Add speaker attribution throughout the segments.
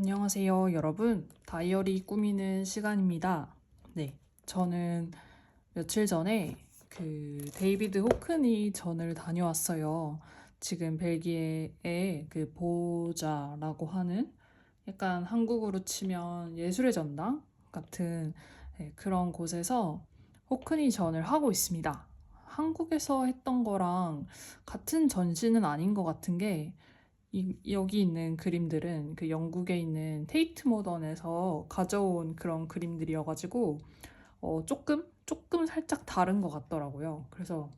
Speaker 1: 안녕하세요, 여러분. 다이어리 꾸미는 시간입니다. 네, 저는 며칠 전에 데이비드 호크니 전을 다녀왔어요. 지금 벨기에의 그 보자라고 하는 약간 한국으로 치면 예술의 전당 같은 그런 곳에서 호크니 전을 하고 있습니다. 한국에서 했던 거랑 같은 전시는 아닌 것 같은 게 여기 있는 그림들은 그 영국에 있는 테이트 모던에서 가져온 그런 그림들이어가지고 조금 살짝 다른 것 같더라고요. 그래서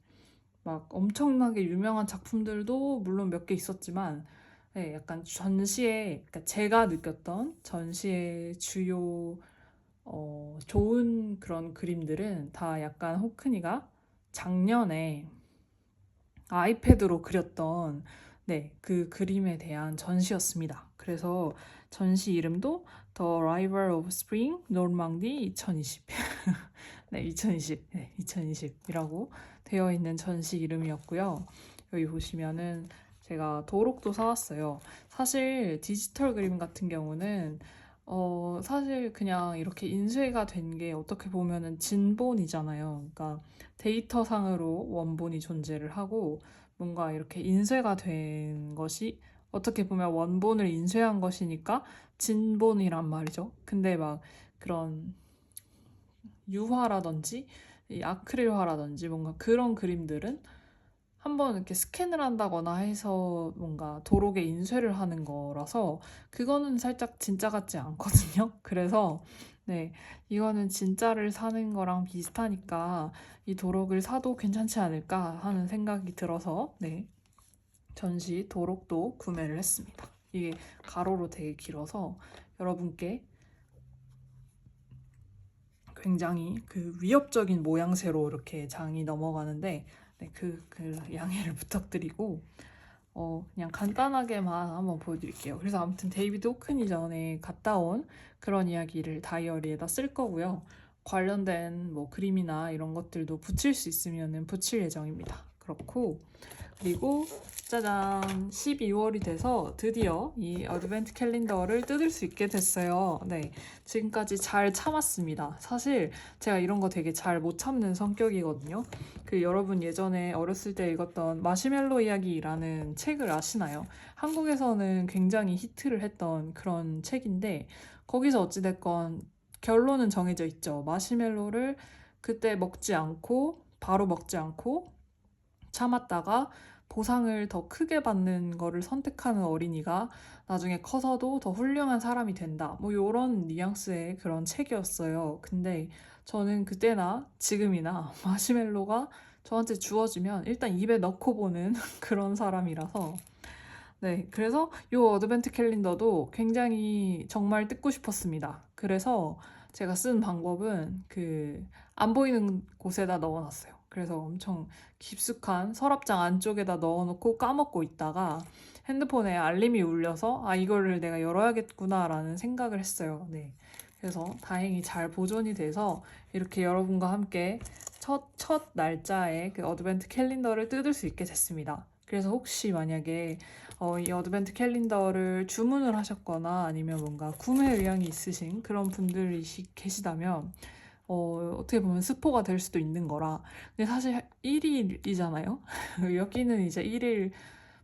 Speaker 1: 막 엄청나게 유명한 작품들도 물론 몇 개 있었지만 네, 약간 전시에 그러니까 제가 느꼈던 전시의 주요 좋은 그런 그림들은 다 약간 호크니가 작년에 아이패드로 그렸던 그 그림에 대한 전시였습니다. 그래서 전시 이름도 The Arrival of Spring Normandy 2020. 네, 2020. 네, 2020이라고 되어 있는 전시 이름이었고요. 여기 보시면은 제가 도록도 사왔어요. 사실 디지털 그림 같은 경우는 사실 그냥 이렇게 인쇄가 된 게 어떻게 보면은 진본이잖아요. 그러니까 데이터상으로 원본이 존재를 하고 뭔가 이렇게 인쇄가 된 것이 어떻게 보면 원본을 인쇄한 것이니까 진본이란 말이죠. 근데 막 그런 유화라든지 이 아크릴화라든지 뭔가 그런 그림들은 한번 이렇게 스캔을 한다거나 해서 뭔가 도록에 인쇄를 하는 거라서 그거는 살짝 진짜 같지 않거든요. 그래서 네, 이거는 진짜를 사는 거랑 비슷하니까 이 도록을 사도 괜찮지 않을까 하는 생각이 들어서 네, 전시 도록도 구매를 했습니다. 이게 가로로 되게 길어서 여러분께 굉장히 그 위협적인 모양새로 이렇게 장이 넘어가는데 네, 그 양해를 부탁드리고 그냥 간단하게만 한번 보여드릴게요. 그래서 아무튼 데이비드 호크니 전에 갔다 온 그런 이야기를 다이어리에다 쓸 거고요. 관련된 뭐 그림이나 이런 것들도 붙일 수 있으면은 붙일 예정입니다. 그렇고 그리고 짜잔 12월이 돼서 드디어 이 어드벤트 캘린더를 뜯을 수 있게 됐어요. 네, 지금까지 잘 참았습니다. 사실 제가 이런 거 되게 잘 못 참는 성격이거든요. 그 여러분 예전에 어렸을 때 읽었던 마시멜로 이야기라는 책을 아시나요? 한국에서는 굉장히 히트를 했던 그런 책인데 거기서 어찌됐건 결론은 정해져 있죠. 마시멜로를 그때 먹지 않고 바로 먹지 않고 참았다가 보상을 더 크게 받는 거를 선택하는 어린이가 나중에 커서도 더 훌륭한 사람이 된다. 뭐 요런 뉘앙스의 그런 책이었어요. 근데 저는 그때나 지금이나 마시멜로가 저한테 주어지면 일단 입에 넣고 보는 그런 사람이라서 네, 그래서 이 어드벤트 캘린더도 굉장히 정말 뜯고 싶었습니다. 그래서 제가 쓴 방법은 안 보이는 곳에다 넣어놨어요. 그래서 엄청 깊숙한 서랍장 안쪽에다 넣어놓고 까먹고 있다가 핸드폰에 알림이 울려서 이거를 내가 열어야겠구나라는 생각을 했어요. 네. 그래서 다행히 잘 보존이 돼서 이렇게 여러분과 함께 첫 날짜에 그 어드벤트 캘린더를 뜯을 수 있게 됐습니다. 그래서 혹시 만약에 이 어드벤트 캘린더를 주문을 하셨거나 아니면 뭔가 구매 의향이 있으신 그런 분들이 계시다면 어떻게 보면 스포가 될 수도 있는 거라. 근데 사실 1일이잖아요. 여기는 이제 1일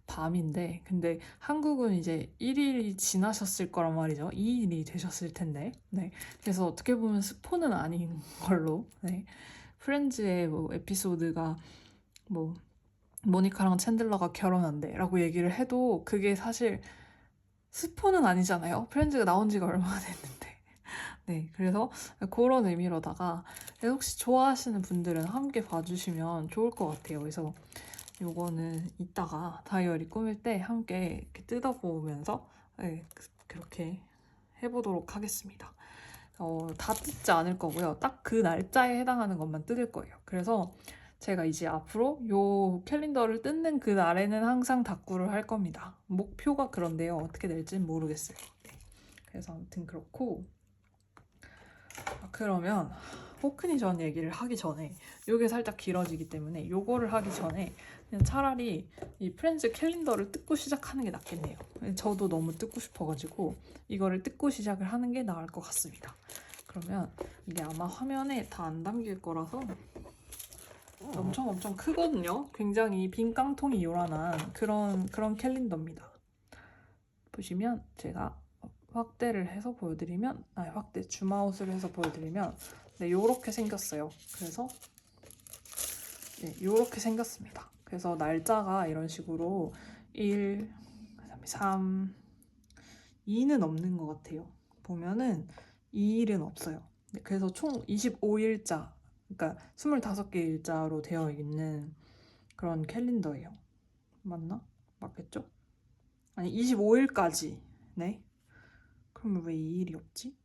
Speaker 1: 밤인데 근데 한국은 이제 1일이 지나셨을 거란 말이죠. 2일이 되셨을 텐데. 네. 그래서 어떻게 보면 스포는 아닌 걸로. 네. 프렌즈의 뭐 에피소드가 뭐 모니카랑 챈들러가 결혼한대 라고 얘기를 해도 그게 사실 스포는 아니잖아요. 프렌즈가 나온 지가 얼마나 됐는데. 네, 그래서 그런 의미로다가 혹시 좋아하시는 분들은 함께 봐주시면 좋을 것 같아요. 그래서 요거는 이따가 다이어리 꾸밀 때 함께 이렇게 뜯어보면서 네, 그렇게 해보도록 하겠습니다. 다 뜯지 않을 거고요. 딱 그 날짜에 해당하는 것만 뜯을 거예요. 그래서 제가 이제 앞으로 요 캘린더를 뜯는 그 날에는 항상 다꾸를 할 겁니다. 목표가 그런데요. 어떻게 될지는 모르겠어요. 네. 그래서 아무튼 그렇고 그러면 포크니전 얘기를 하기 전에 요게 살짝 길어지기 때문에 요거를 하기 전에 그냥 차라리 이 프렌즈 캘린더를 뜯고 시작하는 게 낫겠네요. 저도 너무 뜯고 싶어가지고 이거를 뜯고 시작을 하는 게 나을 것 같습니다. 그러면 이게 아마 화면에 다 안 담길 거라서 엄청 크거든요. 굉장히 빈 깡통이 요란한 그런 캘린더입니다. 보시면 제가 확대를 해서 보여드리면 확대 줌아웃을 해서 보여드리면 네, 요렇게 생겼어요. 그래서 네, 요렇게 생겼습니다. 그래서 날짜가 이런 식으로 1, 3, 2는 없는 것 같아요. 보면은 2일은 없어요. 네, 그래서 총 25일자, 그러니까 25개 일자로 되어 있는 그런 캘린더예요. 맞나? 맞겠죠? 아니 25일까지. 네. 그럼 왜 2일이 없지?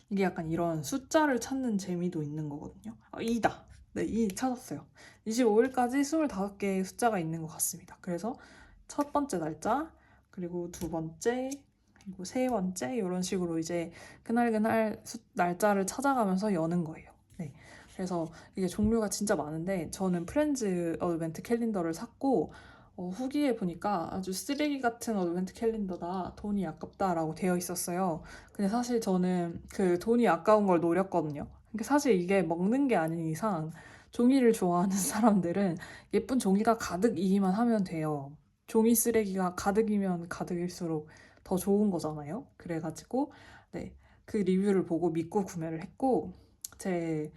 Speaker 1: 이게 약간 이런 숫자를 찾는 재미도 있는 거거든요. 2다. 네, 2 찾았어요. 25일까지 25개의 숫자가 있는 것 같습니다. 그래서 첫 번째 날짜, 그리고 두 번째, 그리고 세 번째 이런 식으로 이제 그날 날짜를 찾아가면서 여는 거예요. 네. 그래서 이게 종류가 진짜 많은데 저는 프렌즈 어드벤트 캘린더를 샀고 후기에 보니까 아주 쓰레기 같은 어드벤트 캘린더다. 돈이 아깝다라고 되어 있었어요. 근데 사실 저는 그 돈이 아까운 걸 노렸거든요. 그러니까 사실 이게 먹는 게 아닌 이상 종이를 좋아하는 사람들은 예쁜 종이가 가득이기만 하면 돼요. 종이 쓰레기가 가득이면 가득일수록 더 좋은 거잖아요. 그래가지고 네, 그 리뷰를 보고 믿고 구매를 했고 제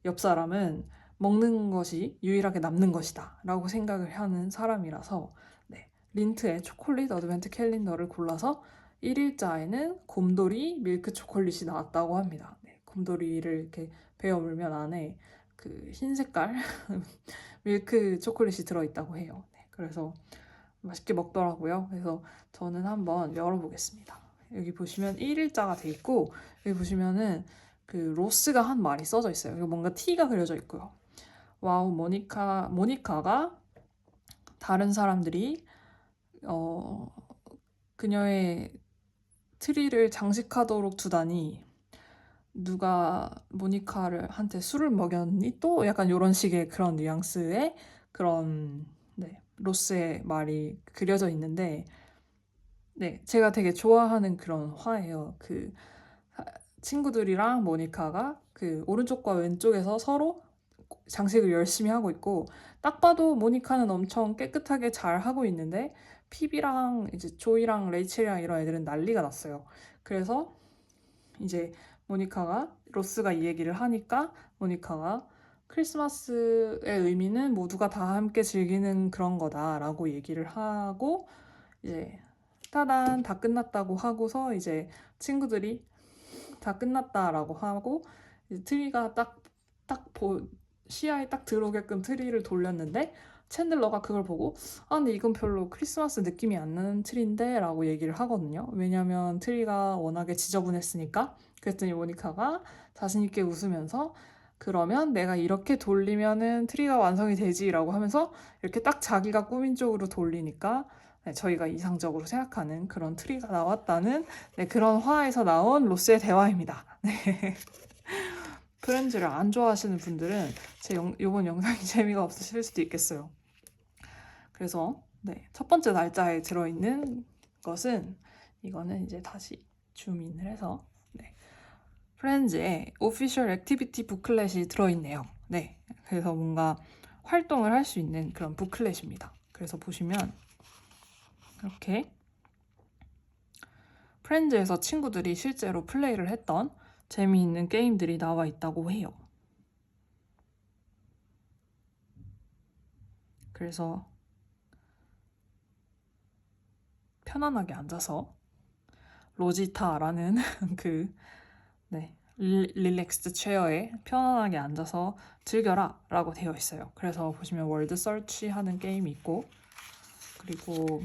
Speaker 1: 옆 사람은 먹는 것이 유일하게 남는 것이다 라고 생각을 하는 사람이라서 네, 린트의 초콜릿 어드벤트 캘린더를 골라서 1일자에는 곰돌이 밀크 초콜릿이 나왔다고 합니다. 네, 곰돌이를 이렇게 베어 물면 안에 그 흰 색깔 밀크 초콜릿이 들어있다고 해요. 네, 그래서 맛있게 먹더라고요. 그래서 저는 한번 열어보겠습니다. 여기 보시면 1일자가 돼 있고 여기 보시면은 그 로스가 한 마리 써져 있어요. 그리고 뭔가 T가 그려져 있고요. 와우 모니카가 다른 사람들이 그녀의 트리를 장식하도록 두다니 누가 모니카를 한테 술을 먹였니? 또 약간 이런 식의 그런 뉘앙스의 그런 네, 로스의 말이 그려져 있는데 네, 제가 되게 좋아하는 그런 화예요. 그 친구들이랑 모니카가 그 오른쪽과 왼쪽에서 서로 장식을 열심히 하고 있고 딱 봐도 모니카는 엄청 깨끗하게 잘 하고 있는데 피비랑 이제 조이랑 레이첼이랑 이런 애들은 난리가 났어요. 그래서 이제 모니카가 로스가 이 얘기를 하니까 모니카가 크리스마스의 의미는 모두가 다 함께 즐기는 그런 거다라고 얘기를 하고 이제 따단 다 끝났다고 하고서 이제 친구들이 다 끝났다라고 하고 이제 트리가 시야에 딱 들어오게끔 트리를 돌렸는데 챈들러가 그걸 보고 근데 이건 별로 크리스마스 느낌이 안 나는 트리인데 라고 얘기를 하거든요. 왜냐면 트리가 워낙에 지저분했으니까. 그랬더니 모니카가 자신있게 웃으면서 그러면 내가 이렇게 돌리면은 트리가 완성이 되지 라고 하면서 이렇게 딱 자기가 꾸민 쪽으로 돌리니까 네, 저희가 이상적으로 생각하는 그런 트리가 나왔다는 네, 그런 화에서 나온 로스의 대화입니다. 네. 프렌즈를 안 좋아하시는 분들은 이번 영상이 재미가 없으실 수도 있겠어요. 그래서 네, 첫 번째 날짜에 들어있는 것은 이거는 이제 다시 줌인을 해서 네, 프렌즈의 오피셜 액티비티 부클렛이 들어있네요. 네, 그래서 뭔가 활동을 할 수 있는 그런 부클렛입니다. 그래서 보시면 이렇게 프렌즈에서 친구들이 실제로 플레이를 했던 재미있는 게임들이 나와 있다고 해요. 그래서 편안하게 앉아서 로지타라는 그 네, 릴렉스드 체어에 편안하게 앉아서 즐겨라 라고 되어 있어요. 그래서 보시면 월드 서치 하는 게임이 있고 그리고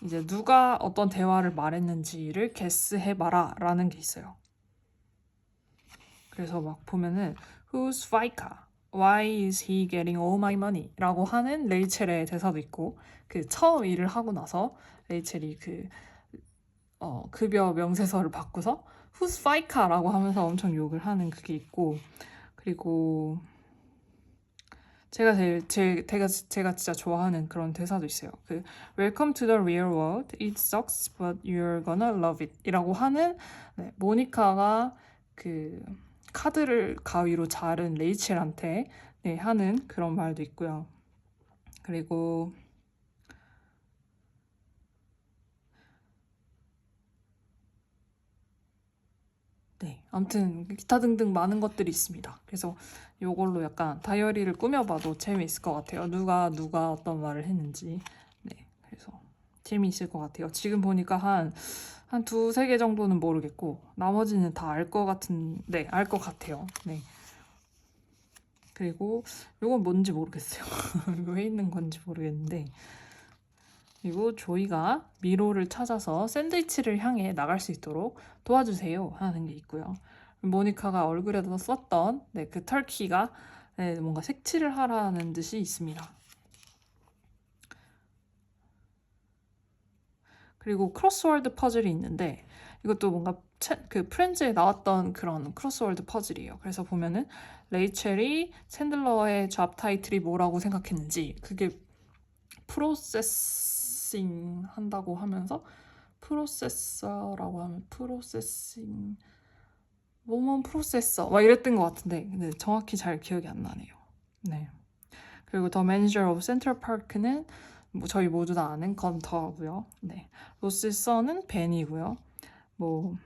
Speaker 1: 이제 누가 어떤 대화를 말했는지를 게스해봐라 라는 게 있어요. 그래서 막 보면은 Who's Fika? Why is he getting all my money? 라고 하는 레이첼의 대사도 있고 그 처음 일을 하고 나서 레이첼이 그 급여 명세서를 받고서 Who's FICA라고 하면서 엄청 욕을 하는 그게 있고, 그리고 제가 진짜 좋아하는 그런 대사도 있어요. 그 Welcome to the real world. It sucks, but you're gonna love it. 이라고 하는 네, 모니카가 그 카드를 가위로 자른 레이첼한테 네, 하는 그런 말도 있고요. 그리고 네, 아무튼 기타 등등 많은 것들이 있습니다. 그래서 이걸로 약간 다이어리를 꾸며봐도 재미있을 것 같아요. 누가 어떤 말을 했는지. 네, 그래서 재미있을 것 같아요. 지금 보니까 한 두세 개 정도는 모르겠고 나머지는 다 알 것 같은데 알 것 같아요. 네. 그리고 이건 뭔지 모르겠어요. 왜 있는 건지 모르겠는데 그리고 조이가 미로를 찾아서 샌드위치를 향해 나갈 수 있도록 도와주세요 하는 게 있고요. 모니카가 얼굴에다 썼던 네, 그 터키가 네, 뭔가 색칠을 하라는 듯이 있습니다. 그리고 크로스워드 퍼즐이 있는데 이것도 뭔가 그 프렌즈에 나왔던 그런 크로스워드 퍼즐이에요. 그래서 보면은 레이첼이 챈들러의 잡 타이틀이 뭐라고 생각했는지 그게 프로세싱 한다고 하면서 프로세서라고 하면 프로세싱 뭐뭐 프로세서 막 이랬던 것 같은데 근데 정확히 잘 기억이 안 나네요. 네. 그리고 더 매니저 오브 센트럴 파크는 뭐 저희 모두 다 아는 건터고요. 네. 로스 선은 벤이고요. 뭐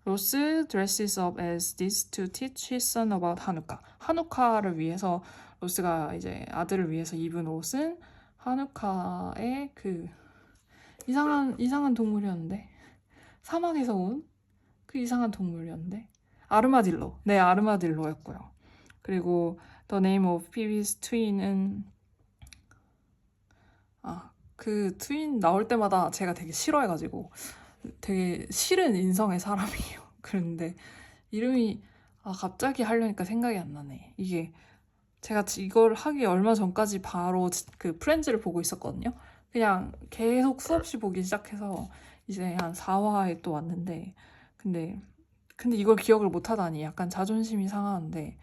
Speaker 1: 로스 dresses up as this to teach his son about 하누카. 하누카를 위해서 로스가 이제 아들을 위해서 입은 옷은 하누카의 그 이상한 동물이었는데 사막에서 온 그 이상한 동물이었는데 아르마딜로. 네, 아르마딜로였고요. 그리고 The Name of Phoebe's Twin은 그 트윈 나올 때마다 제가 되게 싫어해가지고 되게 싫은 인성의 사람이에요. 그런데 이름이 갑자기 하려니까 생각이 안 나네. 이게 제가 이걸 하기 얼마 전까지 바로 그 프렌즈를 보고 있었거든요. 그냥 계속 수없이 보기 시작해서 이제 한 4화에 또 왔는데 근데 이걸 기억을 못 하다니 약간 자존심이 상하는데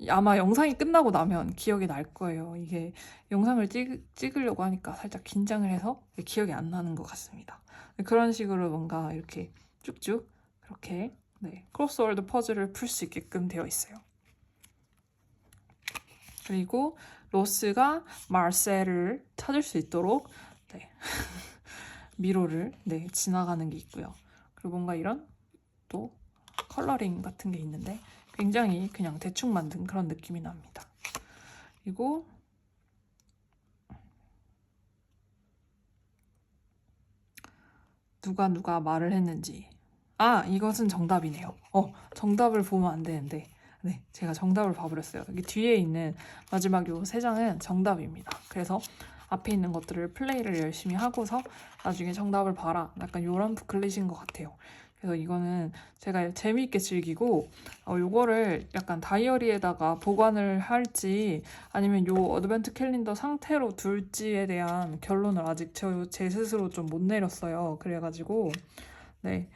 Speaker 1: 아마 영상이 끝나고 나면 기억이 날 거예요. 이게 영상을 찍으려고 하니까 살짝 긴장을 해서 기억이 안 나는 것 같습니다. 그런 식으로 뭔가 이렇게 쭉쭉 그렇게 네, 크로스워드 퍼즐을 풀 수 있게끔 되어 있어요. 그리고 로스가 마르셀을 찾을 수 있도록 네, 미로를 네, 지나가는 게 있고요. 그리고 뭔가 이런 또 컬러링 같은 게 있는데 굉장히 그냥 대충 만든 그런 느낌이 납니다. 그리고 누가 말을 했는지 이것은 정답이네요. 정답을 보면 안 되는데 네, 제가 정답을 봐버렸어요. 여기 뒤에 있는 마지막 요 세 장은 정답입니다. 그래서 앞에 있는 것들을 플레이를 열심히 하고서 나중에 정답을 봐라. 약간 요런 부클릿인 것 같아요. 그래서 이거는 제가 재미있게 즐기고 요거를 약간 다이어리에다가 보관을 할지 아니면 요 어드벤트 캘린더 상태로 둘지에 대한 결론을 아직 제 스스로 좀 못 내렸어요. 그래가지고 네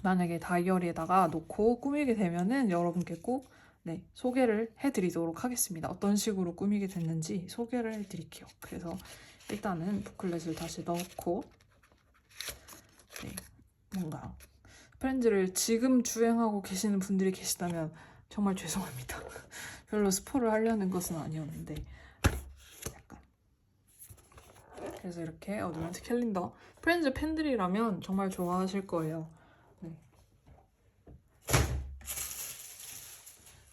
Speaker 1: 만약에 다이어리에다가 놓고 꾸미게 되면은 여러분께 꼭 네, 소개를 해드리도록 하겠습니다. 어떤 식으로 꾸미게 됐는지 소개를 해드릴게요. 그래서 일단은 부클렛을 다시 넣고 네, 뭔가 프렌즈를 지금 주행하고 계시는 분들이 계시다면 정말 죄송합니다. 별로 스포를 하려는 것은 아니었는데 약간 그래서 이렇게 어드벤트 캘린더 프렌즈 팬들이라면 정말 좋아하실 거예요. 네.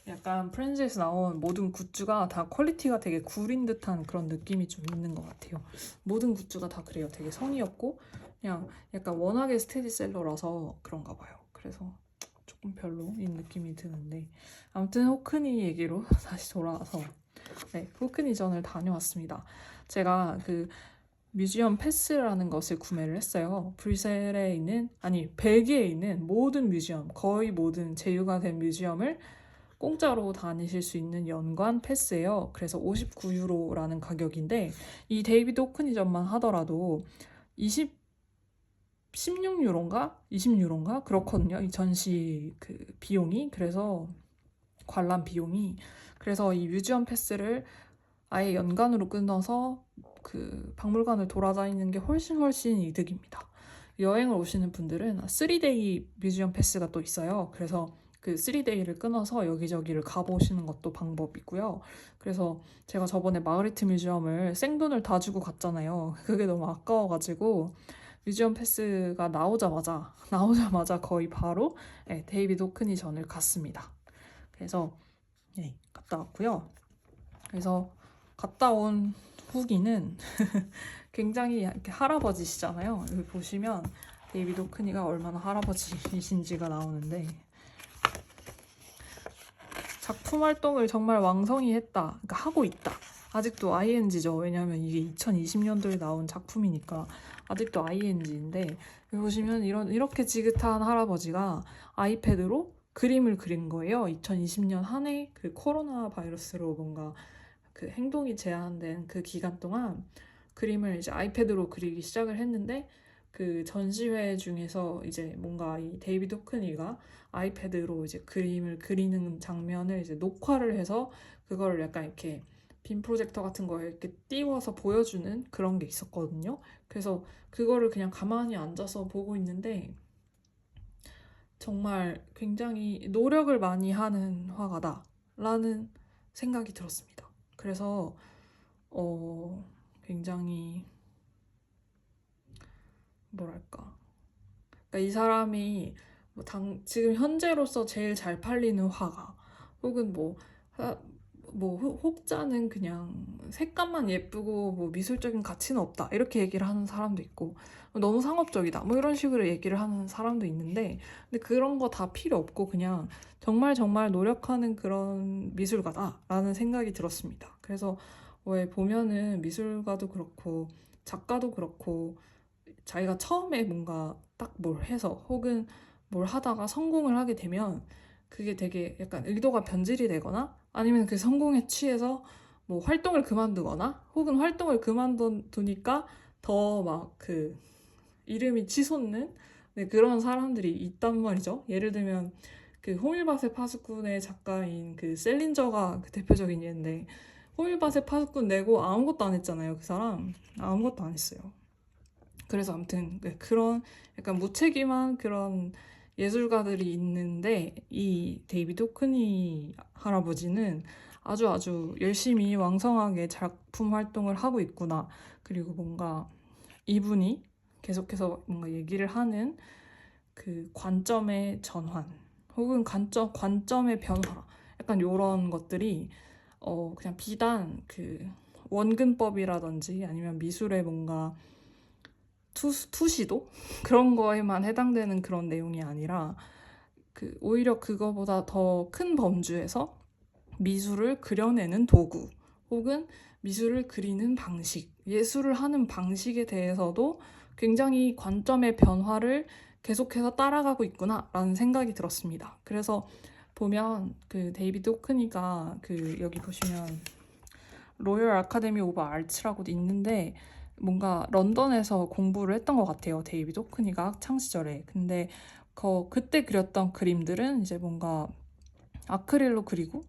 Speaker 1: 약간 프렌즈에서 나온 모든 굿즈가 다 퀄리티가 되게 구린 듯한 그런 느낌이 좀 있는 것 같아요. 모든 굿즈가 다 그래요. 되게 성의 없고 그냥 약간 워낙에 스테디셀러라서 그런가 봐요. 그래서 조금 별로인 느낌이 드는데 아무튼 호크니 얘기로 다시 돌아와서 네, 호크니전을 다녀왔습니다. 제가 그 뮤지엄 패스라는 것을 구매를 했어요. 브뤼셀에 있는 벨기에에 있는 모든 뮤지엄 거의 모든 제휴가 된 뮤지엄을 공짜로 다니실 수 있는 연관 패스예요. 그래서 59유로라는 가격인데 이 데이비드 호크니전만 하더라도 20 16유로인가 20유로인가 그렇거든요. 이 전시 그 비용이. 그래서 관람 비용이. 그래서 이 뮤지엄 패스를 아예 연간으로 끊어서 그 박물관을 돌아다니는 게 훨씬 이득입니다. 여행을 오시는 분들은 3데이 뮤지엄 패스가 또 있어요. 그래서 그 3데이를 끊어서 여기저기를 가보시는 것도 방법이고요. 그래서 제가 저번에 마그리트 뮤지엄을 생돈을 다 주고 갔잖아요. 그게 너무 아까워가지고 뮤지엄 패스가 나오자마자 거의 바로 데이비드 호크니 전을 갔습니다. 그래서 갔다 왔고요. 그래서 갔다 온 후기는 굉장히 이렇게 할아버지시잖아요. 여기 보시면 데이비드 호크니가 얼마나 할아버지이신지가 나오는데 작품 활동을 정말 왕성히 했다. 그러니까 하고 있다. 아직도 ING죠. 왜냐하면 이게 2020년도에 나온 작품이니까 아직도 ING인데 여기 보시면 이렇게 지긋한 할아버지가 아이패드로 그림을 그린 거예요. 2020년 한 해 그 코로나 바이러스로 뭔가 그 행동이 제한된 그 기간 동안 그림을 이제 아이패드로 그리기 시작을 했는데 그 전시회 중에서 이제 뭔가 이 데이비드 호크니가 아이패드로 이제 그림을 그리는 장면을 이제 녹화를 해서 그거를 약간 이렇게 빔 프로젝터 같은 거에 이렇게 띄워서 보여주는 그런 게 있었거든요. 그래서 그거를 그냥 가만히 앉아서 보고 있는데 정말 굉장히 노력을 많이 하는 화가다라는 생각이 들었습니다. 그래서 굉장히 뭐랄까, 그러니까 이 사람이 뭐 지금 현재로서 제일 잘 팔리는 화가 혹은 뭐 혹자는 그냥 색감만 예쁘고 뭐 미술적인 가치는 없다 이렇게 얘기를 하는 사람도 있고 너무 상업적이다 뭐 이런 식으로 얘기를 하는 사람도 있는데 근데 그런 거 다 필요 없고 그냥 정말 노력하는 그런 미술가다라는 생각이 들었습니다. 그래서 왜 보면은 미술가도 그렇고 작가도 그렇고 자기가 처음에 뭔가 딱 뭘 해서 혹은 뭘 하다가 성공을 하게 되면 그게 되게 약간 의도가 변질이 되거나 아니면 그 성공에 취해서 뭐 활동을 그만두거나 혹은 활동을 그만두니까 더 막 그 이름이 치솟는 그런 사람들이 있단 말이죠. 예를 들면 그 호밀밭의 파수꾼의 작가인 그 셀린저가 그 대표적인 예인데 호밀밭의 파수꾼 내고 아무것도 안 했잖아요. 그 사람 아무것도 안 했어요. 그래서 아무튼 그런 약간 무책임한 그런 예술가들이 있는데 이 데이비드 호크니 할아버지는 아주 열심히 왕성하게 작품 활동을 하고 있구나. 그리고 뭔가 이분이 계속해서 뭔가 얘기를 하는 그 관점의 전환 혹은 관점의 변화 약간 이런 것들이 그냥 비단 그 원근법이라든지 아니면 미술의 뭔가 투시도 그런 거에만 해당되는 그런 내용이 아니라 오히려 그거보다 더 큰 범주에서 미술을 그려내는 도구 혹은 미술을 그리는 방식, 예술을 하는 방식에 대해서도 굉장히 관점의 변화를 계속해서 따라가고 있구나라는 생각이 들었습니다. 그래서 보면 그 데이비드 호크니가 여기 보시면 로열 아카데미 오브 아츠라고도 있는데 뭔가 런던에서 공부를 했던 것 같아요. 데이비드 호크니가 학창 시절에. 근데 그때 그렸던 그림들은 이제 뭔가 아크릴로 그리고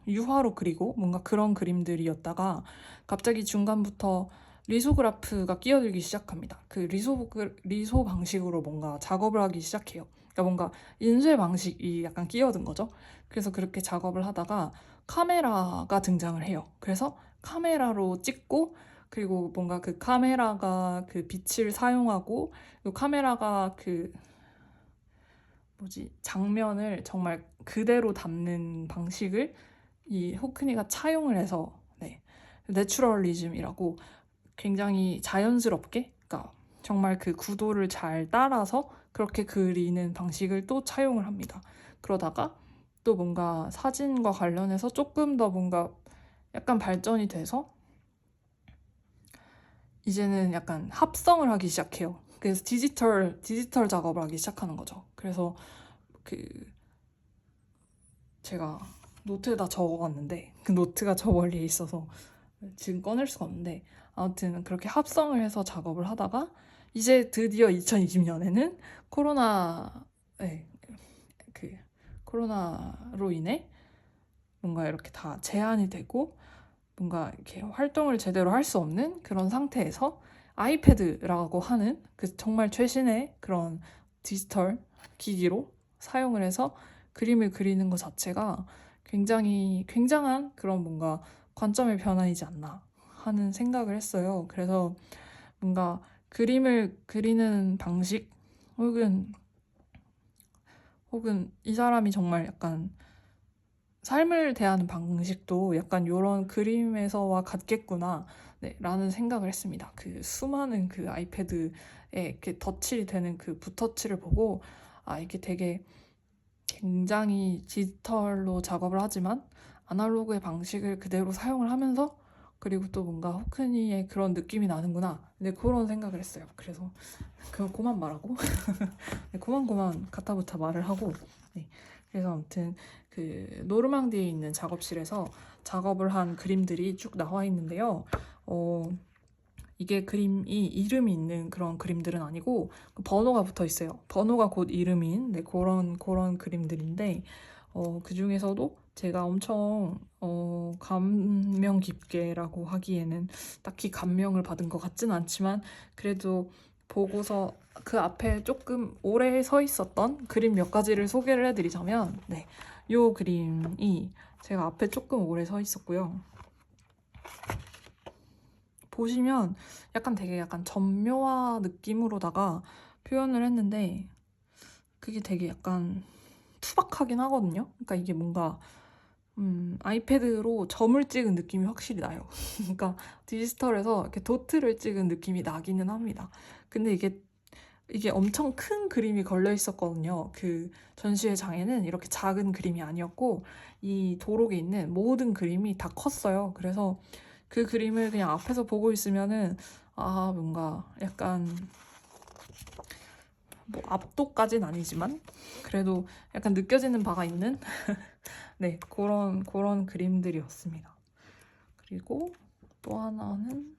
Speaker 1: 유화로 그리고 뭔가 그런 그림들이었다가 갑자기 중간부터 리소그라프가 끼어들기 시작합니다. 그 리소 방식으로 뭔가 작업을 하기 시작해요. 그러니까 뭔가 인쇄 방식이 약간 끼어든 거죠. 그래서 그렇게 작업을 하다가 카메라가 등장을 해요. 그래서 카메라로 찍고 그리고 뭔가 그 카메라가 그 빛을 사용하고 그 카메라가 장면을 정말 그대로 담는 방식을 이 호크니가 차용을 해서 내추럴리즘이라고 굉장히 자연스럽게 그러니까 정말 그 구도를 잘 따라서 그렇게 그리는 방식을 또 차용을 합니다. 그러다가 또 뭔가 사진과 관련해서 조금 더 뭔가 약간 발전이 돼서 이제는 약간 합성을 하기 시작해요. 그래서 디지털 작업을 하기 시작하는 거죠. 그래서 제가 노트에다 적어갔는데 그 노트가 저 멀리에 있어서 지금 꺼낼 수가 없는데 아무튼 그렇게 합성을 해서 작업을 하다가 이제 드디어 2020년에는 코로나로 인해 뭔가 이렇게 다 제한이 되고 뭔가 이렇게 활동을 제대로 할 수 없는 그런 상태에서 아이패드라고 하는 그 정말 최신의 그런 디지털 기기로 사용을 해서 그림을 그리는 것 자체가 굉장히 굉장한 그런 뭔가 관점의 변화이지 않나 하는 생각을 했어요. 그래서 뭔가 그림을 그리는 방식 혹은 이 사람이 정말 약간 삶을 대하는 방식도 약간 이런 그림에서와 같겠구나, 네, 라는 생각을 했습니다. 그 수많은 그 아이패드에 이렇게 덧칠이 되는 그 붓터치를 보고 이게 되게 굉장히 디지털로 작업을 하지만 아날로그의 방식을 그대로 사용을 하면서 그리고 또 뭔가 호크니의 그런 느낌이 나는구나. 네, 그런 생각을 했어요. 그래서 그만 말하고 네, 그만 가타부타 말을 하고 네. 그래서 아무튼 그 노르망디에 있는 작업실에서 작업을 한 그림들이 쭉 나와 있는데요. 이게 그림이 이름이 있는 그런 그림들은 아니고 번호가 붙어 있어요. 번호가 곧 이름인 그런 그림들인데 그 중에서도 제가 엄청 감명 깊게라고 하기에는 딱히 감명을 받은 것 같진 않지만 그래도 보고서 그 앞에 조금 오래 서 있었던 그림 몇 가지를 소개를 해드리자면 네, 요 그림이 제가 앞에 조금 오래 서 있었고요. 보시면 약간 되게 약간 점묘화 느낌으로다가 표현을 했는데 그게 되게 약간 투박하긴 하거든요. 그러니까 이게 뭔가 아이패드로 점을 찍은 느낌이 확실히 나요. 그러니까 디지털에서 이렇게 도트를 찍은 느낌이 나기는 합니다. 근데 이게 엄청 큰 그림이 걸려 있었거든요. 그 전시회장에는 이렇게 작은 그림이 아니었고 이 도록에 있는 모든 그림이 다 컸어요. 그래서 그 그림을 그냥 앞에서 보고 있으면은 뭔가 약간 뭐 압도까진 아니지만 그래도 약간 느껴지는 바가 있는 네, 그런 그림들이었습니다. 그리고 또 하나는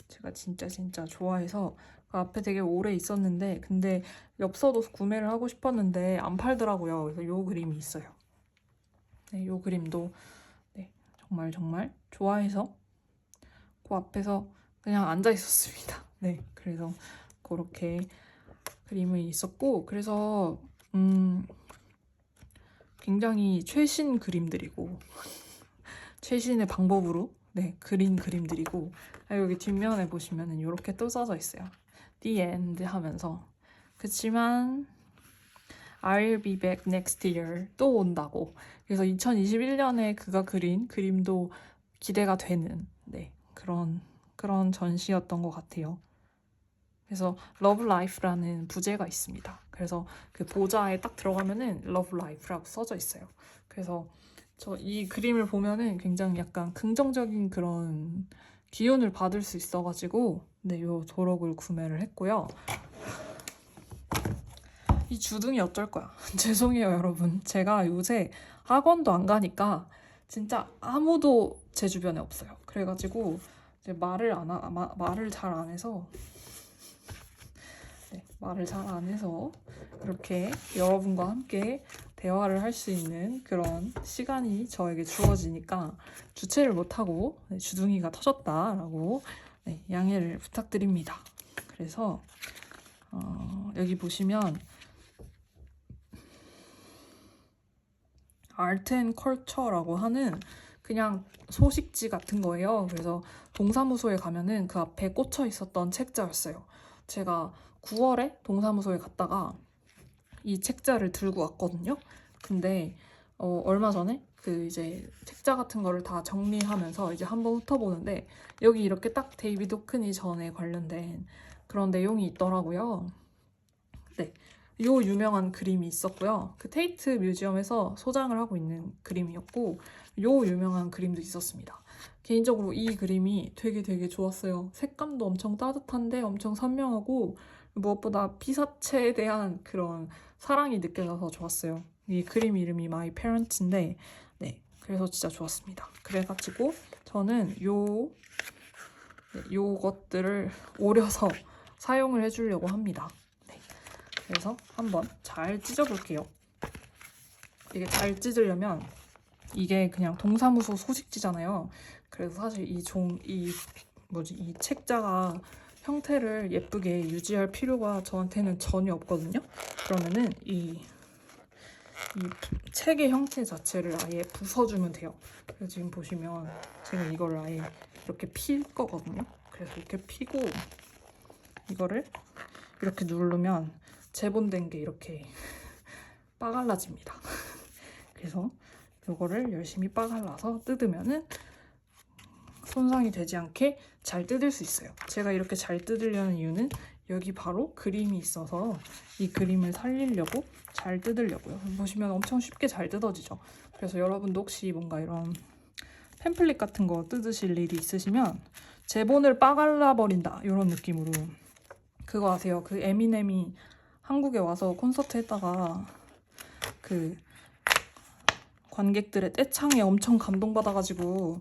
Speaker 1: 제가 진짜 좋아해서 그 앞에 되게 오래 있었는데 근데 엽서도 구매를 하고 싶었는데 안 팔더라고요. 그래서 요 그림이 있어요. 네, 요 그림도 네, 정말 좋아해서 그 앞에서 그냥 앉아 있었습니다. 네, 그래서 그렇게 그림이 있었고 그래서 굉장히 최신 그림들이고 최신의 방법으로 네, 그린 그림들이고 여기 뒷면에 보시면은 이렇게 또 써져 있어요. The end 하면서 그치만 I'll be back next year 또 온다고. 그래서 2021년에 그가 그린 그림도 기대가 되는 네, 그런 전시였던 것 같아요. 그래서 Love Life라는 부제가 있습니다. 그래서 그 보좌에 딱 들어가면은 Love Life라고 써져 있어요. 그래서 저 이 그림을 보면은 굉장히 약간 긍정적인 그런 기운을 받을 수 있어가지고 네, 요 도록을 구매를 했고요. 이 주둥이 어쩔 거야. 죄송해요, 여러분. 제가 요새 학원도 안 가니까 진짜 아무도 제 주변에 없어요. 그래가지고 이제 말을 잘 안 해서 네, 말을 잘 안 해서 이렇게 여러분과 함께 대화를 할 수 있는 그런 시간이 저에게 주어지니까 주체를 못하고 네, 주둥이가 터졌다라고 네, 양해를 부탁드립니다. 그래서 여기 보시면 아트 앤 컬처라고 하는 그냥 소식지 같은 거예요. 그래서 동사무소에 가면은 그 앞에 꽂혀 있었던 책자였어요. 제가 9월에 동사무소에 갔다가 이 책자를 들고 왔거든요. 근데 얼마 전에 그 이제 책자 같은 거를 다 정리하면서 이제 한번 훑어보는데 여기 이렇게 딱 데이비드 호크니 전에 관련된 그런 내용이 있더라고요. 네, 요 유명한 그림이 있었고요. 그 테이트 뮤지엄에서 소장을 하고 있는 그림이었고 요 유명한 그림도 있었습니다. 개인적으로 이 그림이 되게 좋았어요. 색감도 엄청 따뜻한데 엄청 선명하고 무엇보다 피사체에 대한 그런 사랑이 느껴져서 좋았어요. 이 그림 이름이 My Parents인데 네, 그래서 진짜 좋았습니다. 그래가지고 저는 요것들을 오려서 사용을 해주려고 합니다. 네. 그래서 한번 잘 찢어볼게요. 이게 잘 찢으려면 이게 그냥 동사무소 소식지잖아요. 그래서 사실 이 책자가 형태를 예쁘게 유지할 필요가 저한테는 전혀 없거든요. 그러면은 이 책의 형태 자체를 아예 부숴주면 돼요. 그래서 지금 보시면 제가 이걸 아예 이렇게 필 거거든요. 그래서 이렇게 피고 이거를 이렇게 누르면 재본된 게 이렇게 빠갈라집니다. 그래서 이거를 열심히 빠갈라서 뜯으면은 손상이 되지 않게 잘 뜯을 수 있어요. 제가 이렇게 잘 뜯으려는 이유는 여기 바로 그림이 있어서 이 그림을 살리려고 잘 뜯으려고요. 보시면 엄청 쉽게 잘 뜯어지죠. 그래서 여러분도 혹시 뭔가 이런 팸플릿 같은 거 뜯으실 일이 있으시면 제본을 빠갈라 버린다 이런 느낌으로 그거 아세요? 그 에미넴이 한국에 와서 콘서트 했다가 그 관객들의 떼창에 엄청 감동받아가지고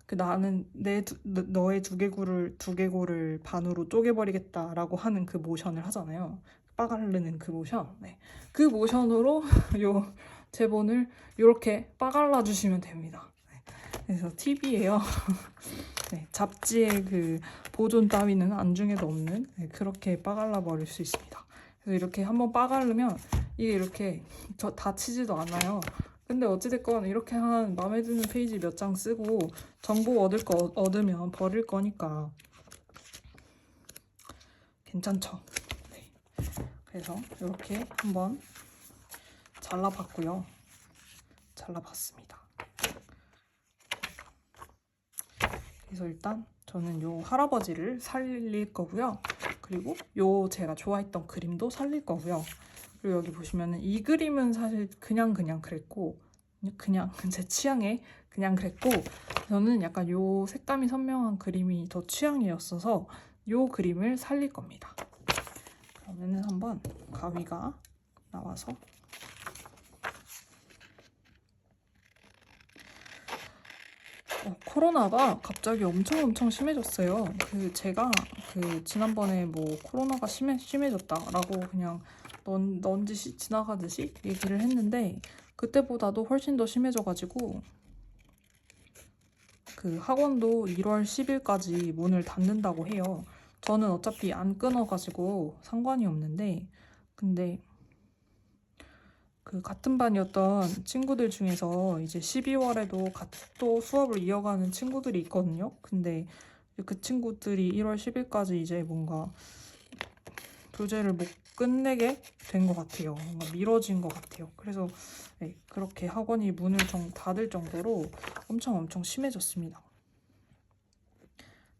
Speaker 1: 그 나는 너의 두개골을 반으로 쪼개버리겠다라고 하는 그 모션을 하잖아요. 빠가르는 그 모션. 네. 그 모션으로 요 제본을 이렇게 빠갈라 주시면 됩니다. 네. 그래서 팁이에요. 네. 잡지의 그 보존 따위는 안중에도 없는 네. 그렇게 빠갈라 버릴 수 있습니다. 그래서 이렇게 한번 빠가르면 이게 이렇게 다치지도 않아요. 근데 어찌됐건 이렇게 한 마음에 드는 페이지 몇 장 쓰고 정보 얻을 거 얻으면 버릴 거니까 괜찮죠. 네. 그래서 이렇게 한번 잘라봤고요. 잘라봤습니다. 그래서 일단 저는 요 할아버지를 살릴 거고요. 그리고 요 제가 좋아했던 그림도 살릴 거고요. 그리고 여기 보시면은 이 그림은 사실 그냥 그랬고 그냥 제 취향에 그냥 그랬고 저는 약간 요 색감이 선명한 그림이 더 취향이었어서 요 그림을 살릴 겁니다. 그러면은 한번 가위가 나와서 코로나가 갑자기 엄청 심해졌어요. 제가 지난번에 뭐 코로나가 심해졌다라고 그냥 넌지시 지나가듯이 얘기를 했는데 그때보다도 훨씬 더 심해져가지고 그 학원도 1월 10일까지 문을 닫는다고 해요. 저는 어차피 안 끊어가지고 상관이 없는데 근데 그 같은 반이었던 친구들 중에서 이제 12월에도 또 수업을 이어가는 친구들이 있거든요. 근데 그 친구들이 1월 10일까지 이제 뭔가 교재를 못 끝내게 된 것 같아요. 뭔가 미뤄진 것 같아요. 그래서 네, 그렇게 학원이 문을 닫을 정도로 엄청 심해졌습니다.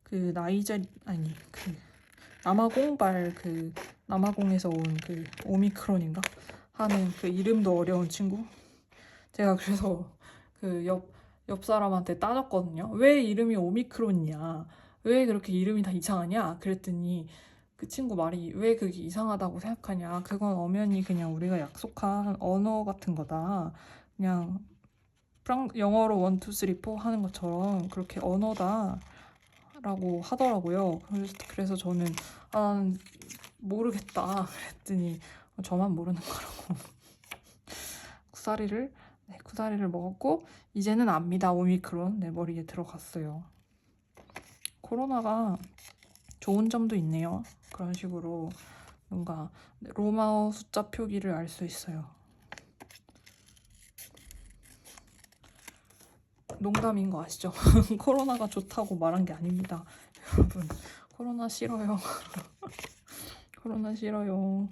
Speaker 1: 그 남아공에서 온 그 오미크론인가 하는 그 이름도 어려운 친구. 제가 그래서 그 옆 사람한테 따졌거든요. 왜 이름이 오미크론이냐? 왜 그렇게 이름이 다 이상하냐? 그랬더니 그 친구 말이 왜 그게 이상하다고 생각하냐? 그건 엄연히 그냥 우리가 약속한 언어 같은 거다. 그냥 영어로 1, 2, 3, 4 하는 것처럼 그렇게 언어다. 라고 하더라고요. 그래서 저는 모르겠다 그랬더니 저만 모르는 거라고 구사리를 먹었고 이제는 압니다. 오미크론 내 머리에 들어갔어요. 코로나가 좋은 점도 있네요. 그런 식으로 뭔가 로마어 숫자 표기를 알 수 있어요. 농담인 거 아시죠? 코로나가 좋다고 말한 게 아닙니다. 여러분 코로나 싫어요. 코로나 싫어요.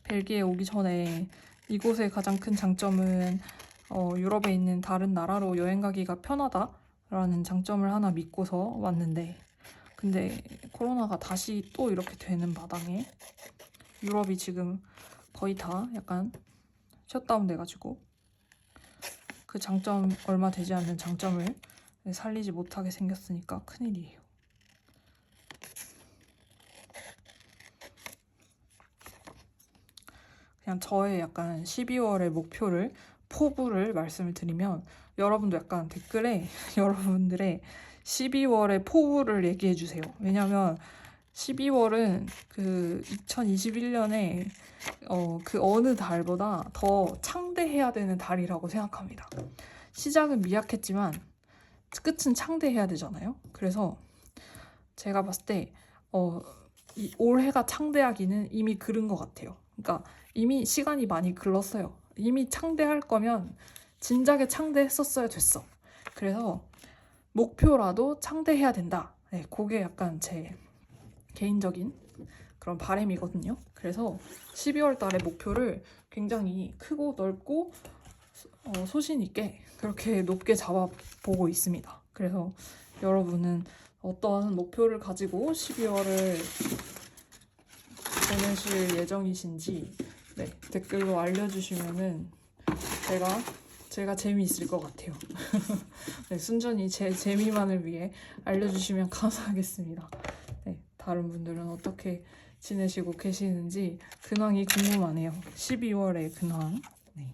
Speaker 1: 벨기에 오기 전에 이곳의 가장 큰 장점은 유럽에 있는 다른 나라로 여행 가기가 편하다라는 장점을 하나 믿고서 왔는데 근데 코로나가 다시 또 이렇게 되는 마당에 유럽이 지금 거의 다 약간 셧다운 돼가지고 그 장점 얼마 되지 않는 장점을 살리지 못하게 생겼으니까 큰일이에요. 그냥 저의 약간 12월의 포부를 말씀을 드리면 여러분도 약간 댓글에 여러분들의 12월의 포부를 얘기해 주세요. 왜냐면 12월은 그 2021년에 그 어느 달보다 더 창대해야 되는 달이라고 생각합니다. 시작은 미약했지만 끝은 창대해야 되잖아요. 그래서 제가 봤을 때 이 올해가 창대하기는 이미 그른 것 같아요. 그러니까 이미 시간이 많이 글렀어요. 이미 창대할 거면 진작에 창대했었어야 됐어. 그래서 목표라도 창대해야 된다. 네, 그게 약간 제 개인적인 그런 바람이거든요. 그래서 12월 달에 목표를 굉장히 크고 넓고 소신 있게 그렇게 높게 잡아보고 있습니다. 그래서 여러분은 어떠한 목표를 가지고 12월을 보내실 예정이신지 네, 댓글로 알려주시면은 제가 재미있을 것 같아요. 네, 순전히 제 재미만을 위해 알려주시면 감사하겠습니다. 네, 다른 분들은 어떻게 지내시고 계시는지 근황이 궁금하네요. 12월의 근황. 네.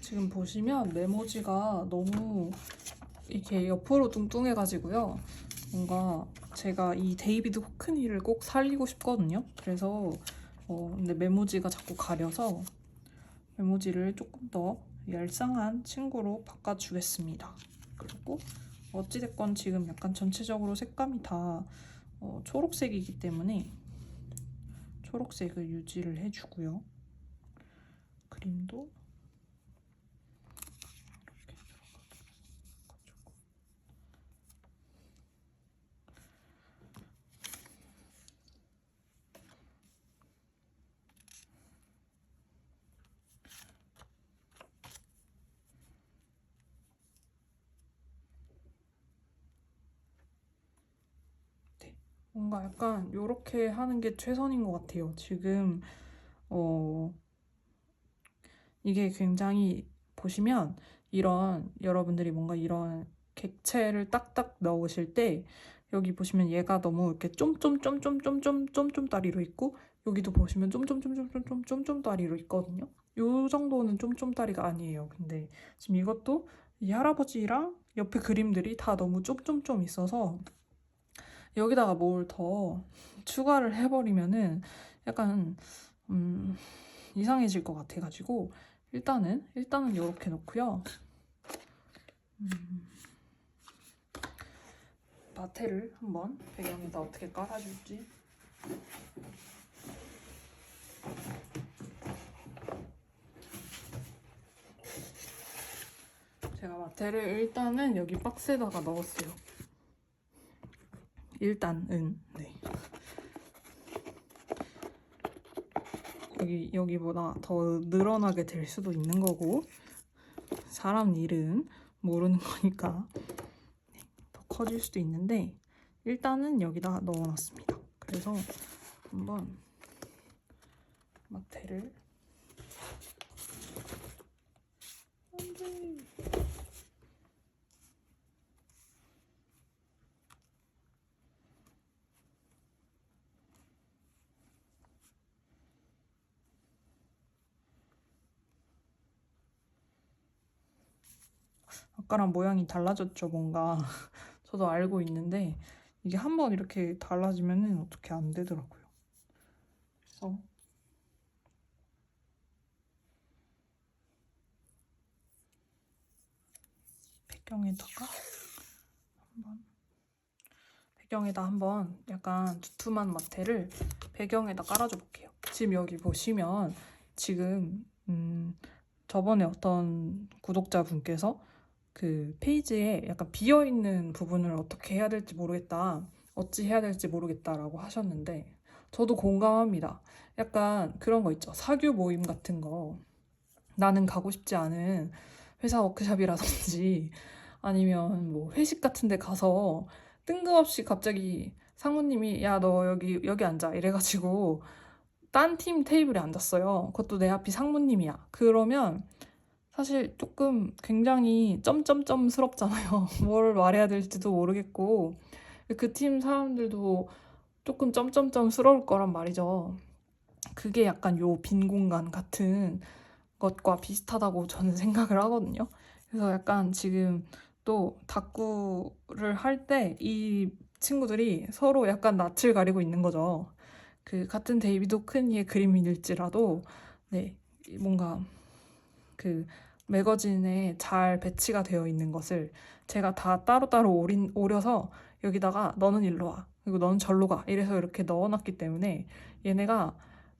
Speaker 1: 지금 보시면 메모지가 너무 이렇게 옆으로 뚱뚱해가지고요. 뭔가 제가 이 데이비드 호크니를 꼭 살리고 싶거든요. 그래서 근데 메모지가 자꾸 가려서 메모지를 조금 더 얄쌍한 친구로 바꿔주겠습니다. 그리고 어찌됐건 지금 약간 전체적으로 색감이 다 초록색이기 때문에 초록색을 유지를 해주고요. 그림도 뭔가 약간 이렇게 하는 게 최선인 것 같아요. 지금 이게 굉장히 보시면 이런 여러분들이 뭔가 이런 객체를 딱딱 넣으실 때 여기 보시면 얘가 너무 이렇게 쫌쫌쫌쫌쫌쫌쫌쫌 다리로 있고 여기도 보시면 쫌쫌쫌쫌쫌쫌쫌 다리로 있거든요. 요 정도는 쫌쫌 다리가 아니에요. 근데 지금 이것도 이 할아버지랑 옆에 그림들이 다 너무 쫌쫌쫌 있어서 여기다가 뭘 더 추가를 해버리면은 약간 이상해질 것 같아가지고 일단은 이렇게 놓고요. 마테를 한번 배경에다 어떻게 깔아줄지. 제가 마테를 일단은 여기 박스에다가 넣었어요. 일단은 네. 여기보다 더 늘어나게 될 수도 있는 거고 사람 일은 모르는 거니까 네, 더 커질 수도 있는데 일단은 여기다 넣어놨습니다. 그래서 한번 마테를 아까랑 모양이 달라졌죠, 뭔가. 저도 알고 있는데 이게 한번 이렇게 달라지면은 어떻게 안 되더라고요. 그래서 배경에다 한번 약간 두툼한 마테를 배경에다 깔아줘 볼게요. 지금 여기 보시면 지금 저번에 어떤 구독자분께서 그 페이지에 약간 비어있는 부분을 어떻게 해야 될지 모르겠다, 어찌 해야 될지 모르겠다라고 하셨는데 저도 공감합니다. 약간 그런 거 있죠. 사교 모임 같은 거. 나는 가고 싶지 않은 회사 워크숍이라든지 아니면 뭐 회식 같은 데 가서 뜬금없이 갑자기 상무님이 야, 너 여기 앉아 이래가지고 딴 팀 테이블에 앉았어요. 그것도 내 앞이 상무님이야. 그러면 사실 조금 굉장히 점점점스럽잖아요. 뭘 말해야 될지도 모르겠고 그 팀 사람들도 조금 점점점스러울 거란 말이죠. 그게 약간 요 빈 공간 같은 것과 비슷하다고 저는 생각을 하거든요. 그래서 약간 지금 또 다꾸를 할 때 이 친구들이 서로 약간 낯을 가리고 있는 거죠. 그 같은 데이비드 호크니의 그림일지라도 네, 뭔가 그 매거진에 잘 배치가 되어 있는 것을 제가 다 따로따로 오려서 여기다가 너는 일로 와, 그리고 너는 절로 가 이래서 이렇게 넣어놨기 때문에 얘네가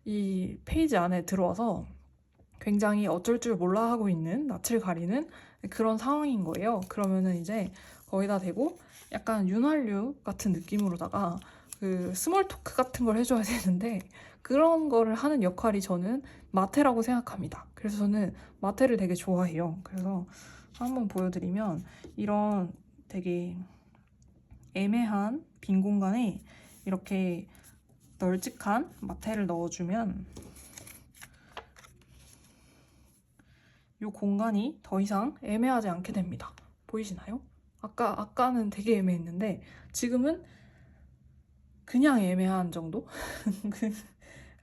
Speaker 1: 이 페이지 안에 들어와서 굉장히 어쩔 줄 몰라 하고 있는, 낯을 가리는 그런 상황인 거예요. 그러면은 이제 거기다 대고 약간 윤활유 같은 느낌으로다가 그 스몰 토크 같은 걸 해줘야 되는데 그런 거를 하는 역할이 저는 마테라고 생각합니다. 그래서 저는 마테를 되게 좋아해요. 그래서 한번 보여드리면 이런 되게 애매한 빈 공간에 이렇게 널찍한 마테를 넣어주면 이 공간이 더 이상 애매하지 않게 됩니다. 보이시나요? 아까는 되게 애매했는데 지금은 그냥 애매한 정도?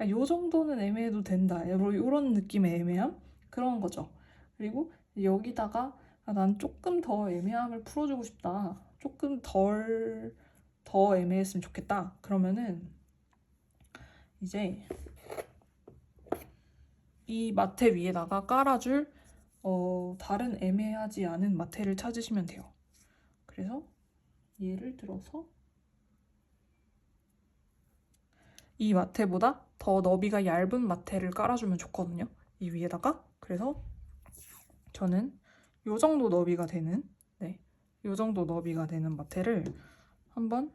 Speaker 1: 요 정도는 애매해도 된다. 이런 느낌의 애매함? 그런 거죠. 그리고 여기다가 난 조금 더 애매함을 풀어주고 싶다. 조금 더 애매했으면 좋겠다. 그러면은 이제 이 마테 위에다가 깔아줄 다른 애매하지 않은 마테를 찾으시면 돼요. 그래서 예를 들어서 이 마테보다 더 너비가 얇은 마테를 깔아주면 좋거든요. 이 위에다가. 그래서 저는 요 정도 너비가 되는 요 정도 너비가 되는 마테를 한번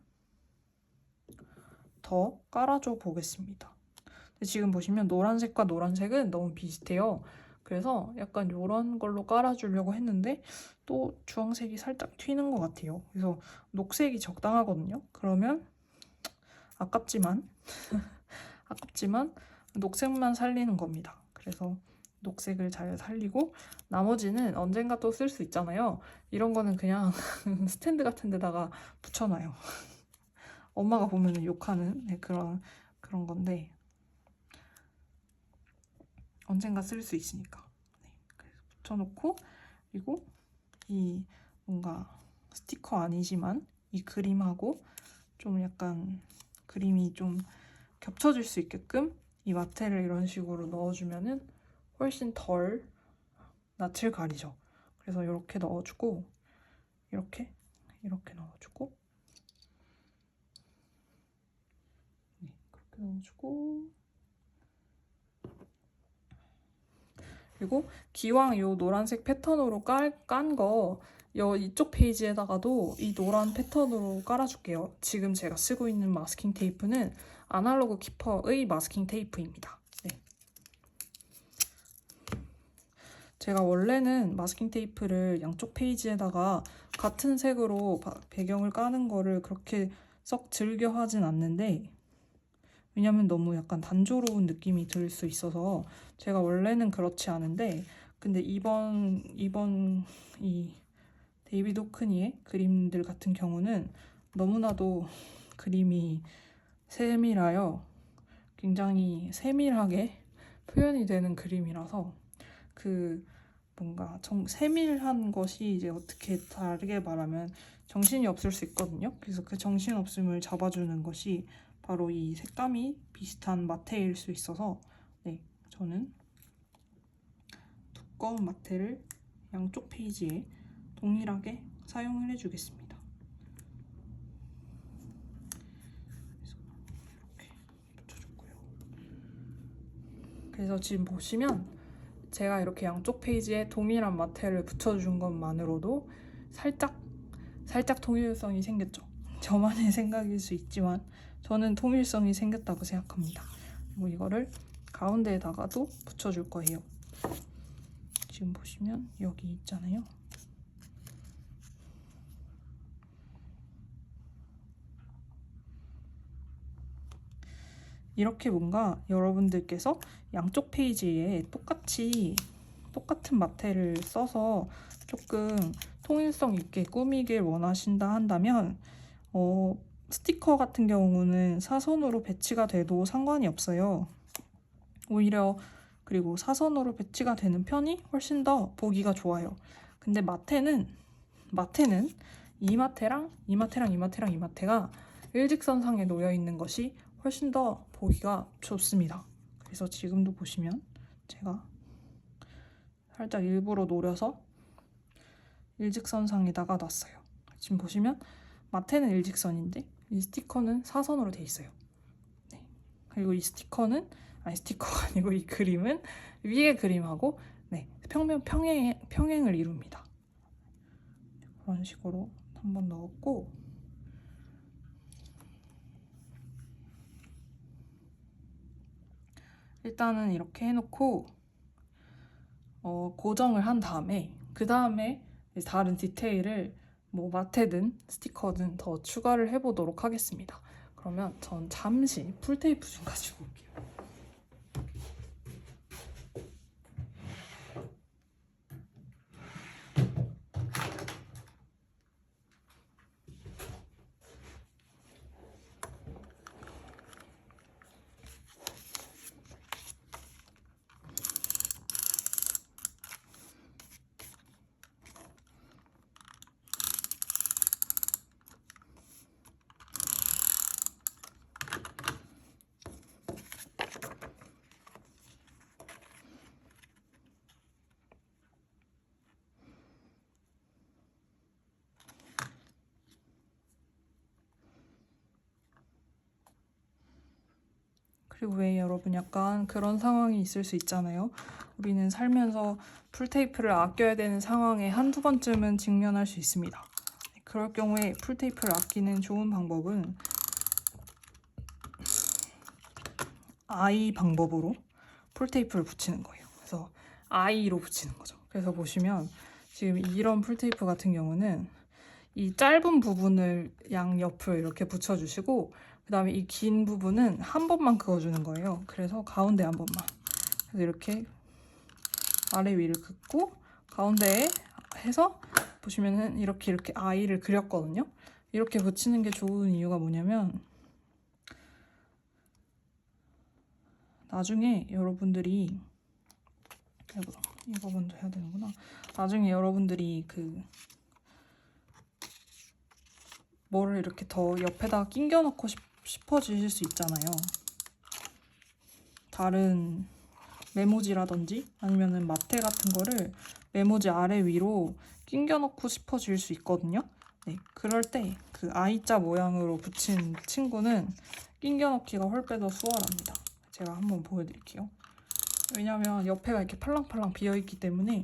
Speaker 1: 더 깔아줘 보겠습니다. 지금 보시면 노란색과 노란색은 너무 비슷해요. 그래서 약간 이런 걸로 깔아주려고 했는데 또 주황색이 살짝 튀는 것 같아요. 그래서 녹색이 적당하거든요. 그러면 아깝지만 녹색만 살리는 겁니다. 그래서 녹색을 잘 살리고 나머지는 언젠가 또 쓸 수 있잖아요. 이런 거는 그냥 스탠드 같은 데다가 붙여놔요. 엄마가 보면 욕하는 그런 건데 언젠가 쓸 수 있으니까. 그래서 붙여놓고 그리고 이 뭔가 스티커 아니지만 이 그림하고 좀 약간 그림이 좀 겹쳐질 수 있게끔 이 마테를 이런 식으로 넣어주면은 훨씬 덜 낯을 가리죠. 그래서 이렇게 넣어주고 이렇게 넣어주고 그렇게 넣어주고 그리고 기왕 이 노란색 패턴으로 깐 거 이쪽 페이지에다가도 이 노란 패턴으로 깔아줄게요. 지금 제가 쓰고 있는 마스킹 테이프는 아날로그 키퍼의 마스킹 테이프입니다. 네. 제가 원래는 마스킹 테이프를 양쪽 페이지에다가 같은 색으로 배경을 까는 거를 그렇게 썩 즐겨 하진 않는데, 왜냐면 너무 약간 단조로운 느낌이 들 수 있어서 제가 원래는 그렇지 않은데, 근데 이번 이 데이비드 호크니의 그림들 같은 경우는 너무나도 그림이 세밀하여 굉장히 세밀하게 표현이 되는 그림이라서 그 뭔가 세밀한 것이 이제 어떻게 다르게 말하면 정신이 없을 수 있거든요. 그래서 그 정신없음을 잡아주는 것이 바로 이 색감이 비슷한 마테일 수 있어서, 네, 저는 두꺼운 마테를 양쪽 페이지에 동일하게 사용을 해주겠습니다. 그래서 이렇게 붙여줬고요. 그래서 지금 보시면 제가 이렇게 양쪽 페이지에 동일한 마테를 붙여준 것만으로도 살짝 통일성이 생겼죠. 저만의 생각일 수 있지만 저는 통일성이 생겼다고 생각합니다. 그리고 이거를 가운데에다가도 붙여줄 거예요. 지금 보시면 여기 있잖아요. 이렇게 뭔가 여러분들께서 양쪽 페이지에 똑같은 마테를 써서 조금 통일성 있게 꾸미길 원하신다 한다면 스티커 같은 경우는 사선으로 배치가 돼도 상관이 없어요. 오히려 그리고 사선으로 배치가 되는 편이 훨씬 더 보기가 좋아요. 근데 마테는 이 마테랑 이 마테가 일직선상에 놓여 있는 것이 훨씬 더 보기가 좋습니다. 그래서 지금도 보시면 제가 살짝 일부러 노려서 일직선상에다가 놨어요. 지금 보시면 마테는 일직선인데 이 스티커는 사선으로 돼 있어요. 네. 그리고 이 스티커가 아니고 이 그림은 위에 그림하고 네, 평행을 이룹니다. 그런 식으로 한번 넣었고, 일단은 이렇게 해놓고 고정을 한 다음에 그 다음에 다른 디테일을 뭐 마테든 스티커든 더 추가를 해보도록 하겠습니다. 그러면 전 잠시 풀테이프 좀 가지고 올게요. 그리고 왜 여러분 약간 그런 상황이 있을 수 있잖아요. 우리는 살면서 풀테이프를 아껴야 되는 상황에 한두 번쯤은 직면할 수 있습니다. 그럴 경우에 풀테이프를 아끼는 좋은 방법은 I 방법으로 풀테이프를 붙이는 거예요. 그래서 I로 붙이는 거죠. 그래서 보시면 지금 이런 풀테이프 같은 경우는 이 짧은 부분을 양옆을 이렇게 붙여주시고 그 다음에 이 긴 부분은 한 번만 그어주는 거예요. 그래서 가운데 한 번만. 그래서 이렇게 아래 위를 긋고 가운데에 해서 보시면은 이렇게 아이를 그렸거든요. 이렇게 붙이는 게 좋은 이유가 뭐냐면 나중에 여러분들이 이거 먼저 해야 되는구나. 나중에 여러분들이 뭐를 이렇게 더 옆에다가 끼겨 넣고 싶어지실 수 있잖아요. 다른 메모지라든지 아니면은 마테 같은 거를 메모지 아래 위로 끼겨 넣고 싶어질 수 있거든요. 네, 그럴 때 그 I자 모양으로 붙인 친구는 끼겨 넣기가 훨씬 더 수월합니다. 제가 한번 보여드릴게요. 왜냐면 옆에가 이렇게 팔랑팔랑 비어있기 때문에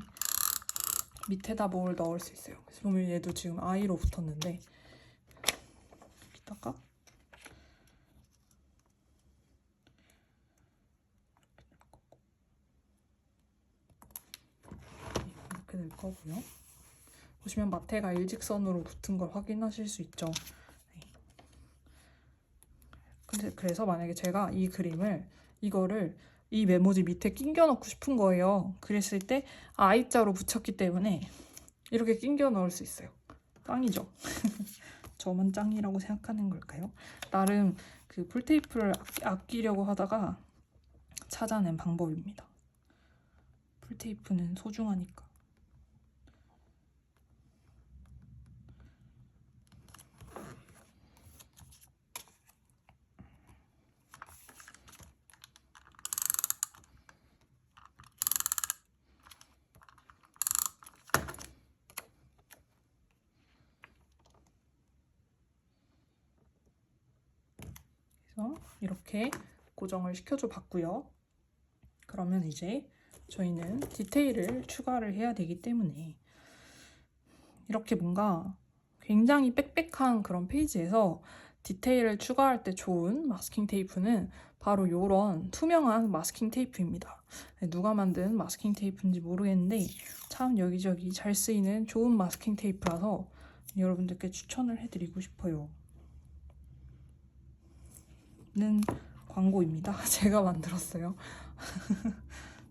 Speaker 1: 밑에다 뭘 넣을 수 있어요. 그래서 보면 얘도 지금 I로 붙었는데 여기다가 이렇게 될 거고요. 보시면 마테가 일직선으로 붙은 걸 확인하실 수 있죠. 근데 그래서 만약에 제가 이 그림을 이거를 이 메모지 밑에 끼겨 넣고 싶은 거예요. 그랬을 때 I자로 붙였기 때문에 이렇게 끼겨 넣을 수 있어요. 짱이죠? 저만 짱이라고 생각하는 걸까요? 나름 그 풀테이프를 아끼려고 하다가 찾아낸 방법입니다. 풀테이프는 소중하니까. 그래서 이렇게 고정을 시켜줘 봤고요. 그러면 이제 저희는 디테일을 추가를 해야 되기 때문에 이렇게 뭔가 굉장히 빽빽한 그런 페이지에서 디테일을 추가할 때 좋은 마스킹 테이프는 바로 이런 투명한 마스킹 테이프입니다. 누가 만든 마스킹 테이프인지 모르겠는데 참 여기저기 잘 쓰이는 좋은 마스킹 테이프라서 여러분들께 추천을 해드리고 싶어요. 는 광고입니다. 제가 만들었어요.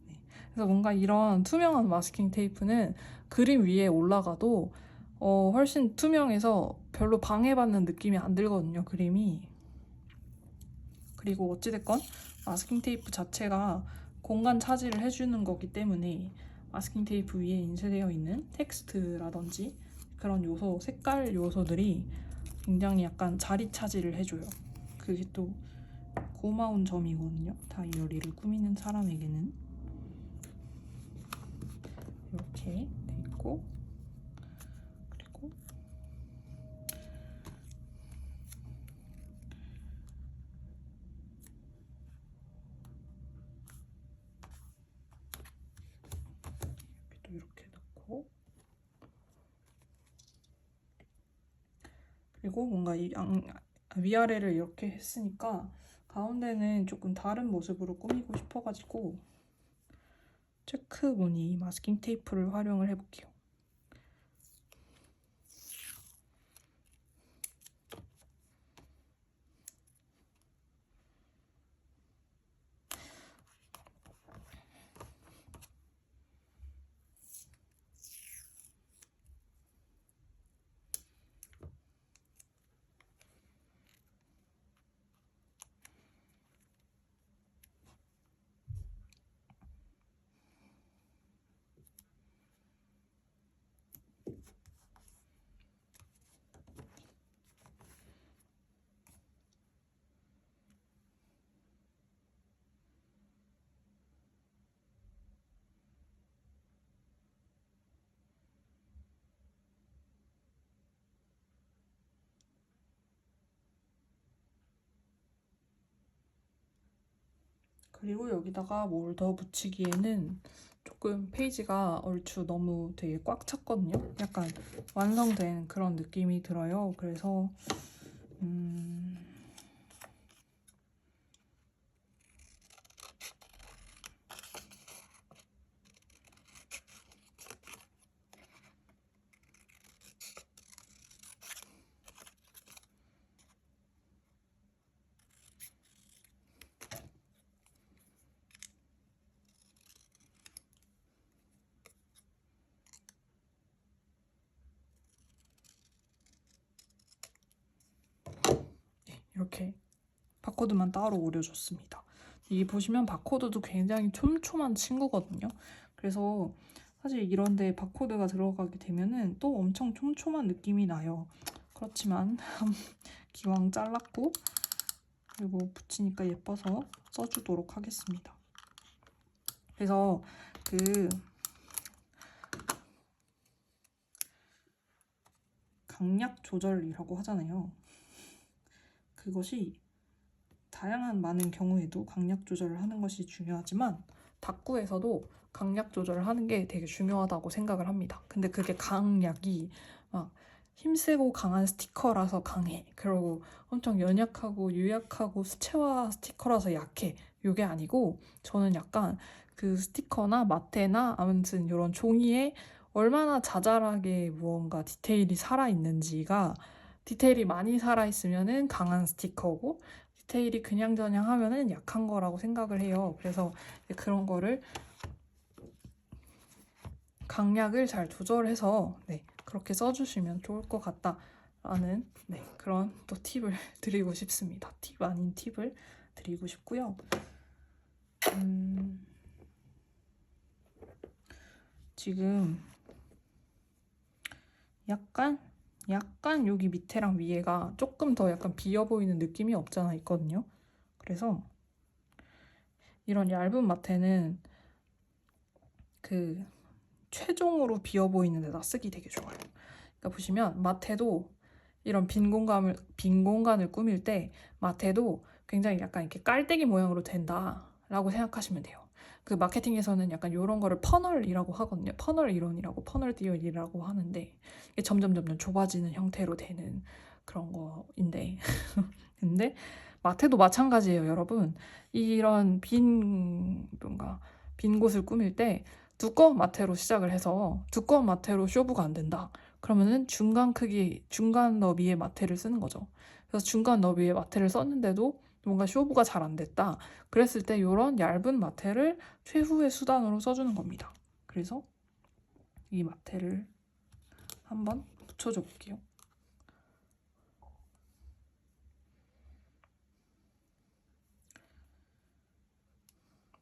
Speaker 1: 네. 그래서 뭔가 이런 투명한 마스킹 테이프는 그림 위에 올라가도 훨씬 투명해서 별로 방해받는 느낌이 안 들거든요, 그림이. 그리고 어찌됐건 마스킹 테이프 자체가 공간 차지를 해주는 거기 때문에 마스킹 테이프 위에 인쇄되어 있는 텍스트라든지 그런 요소, 색깔 요소들이 굉장히 약간 자리 차지를 해줘요. 그게 또 고마운 점이거든요. 다이어리를 꾸미는 사람에게는. 이렇게 돼 있고, 그리고 여기도 이렇게 넣고, 그리고 뭔가 이 위아래를 이렇게 했으니까 가운데는 조금 다른 모습으로 꾸미고 싶어가지고 체크 무늬 마스킹 테이프를 활용을 해볼게요. 그리고 여기다가 뭘 더 붙이기에는 조금 페이지가 얼추 너무 되게 꽉 찼거든요. 약간 완성된 그런 느낌이 들어요. 그래서 이렇게 바코드만 따로 오려줬습니다. 이게 보시면 바코드도 굉장히 촘촘한 친구거든요. 그래서 사실 이런데 바코드가 들어가게 되면은 또 엄청 촘촘한 느낌이 나요. 그렇지만 기왕 잘랐고 그리고 붙이니까 예뻐서 써주도록 하겠습니다. 그래서 그 강약 조절이라고 하잖아요. 그것이 다양한 많은 경우에도 강약 조절을 하는 것이 중요하지만 다꾸에서도 강약 조절을 하는 게 되게 중요하다고 생각을 합니다. 근데 그게 강약이 막 힘세고 강한 스티커라서 강해. 그리고 엄청 연약하고 유약하고 수채화 스티커라서 약해. 이게 아니고 저는 약간 그 스티커나 마테나 아무튼 이런 종이에 얼마나 자잘하게 무언가 디테일이 살아있는지가 디테일이 많이 살아있으면은 강한 스티커고 디테일이 그냥저냥 하면은 약한 거라고 생각을 해요. 그래서 그런 거를 강약을 잘 조절해서 네, 그렇게 써주시면 좋을 것 같다라는 네, 그런 또 팁을 드리고 싶습니다. 팁 아닌 팁을 드리고 싶고요. 지금 약간 여기 밑에랑 위에가 조금 더 약간 비어 보이는 느낌이 없잖아 있거든요. 그래서 이런 얇은 마테는 그 최종으로 비어 보이는 데다 쓰기 되게 좋아요. 그러니까 보시면 마테도 이런 빈 공간을 꾸밀 때 마테도 굉장히 약간 이렇게 깔때기 모양으로 된다라고 생각하시면 돼요. 그 마케팅에서는 약간 이런 거를 퍼널이라고 하거든요. 퍼널 이론이라고, 퍼널 디어리라고 하는데 이게 점점 좁아지는 형태로 되는 그런 거인데 근데 마테도 마찬가지예요, 여러분. 이런 빈 곳을 꾸밀 때 두꺼운 마테로 시작을 해서 두꺼운 마테로 쇼부가 안 된다. 그러면은 중간 너비의 마테를 쓰는 거죠. 그래서 중간 너비의 마테를 썼는데도 뭔가 쇼부가 잘 안 됐다. 그랬을 때 이런 얇은 마테를 최후의 수단으로 써주는 겁니다. 그래서 이 마테를 한번 붙여줘 볼게요.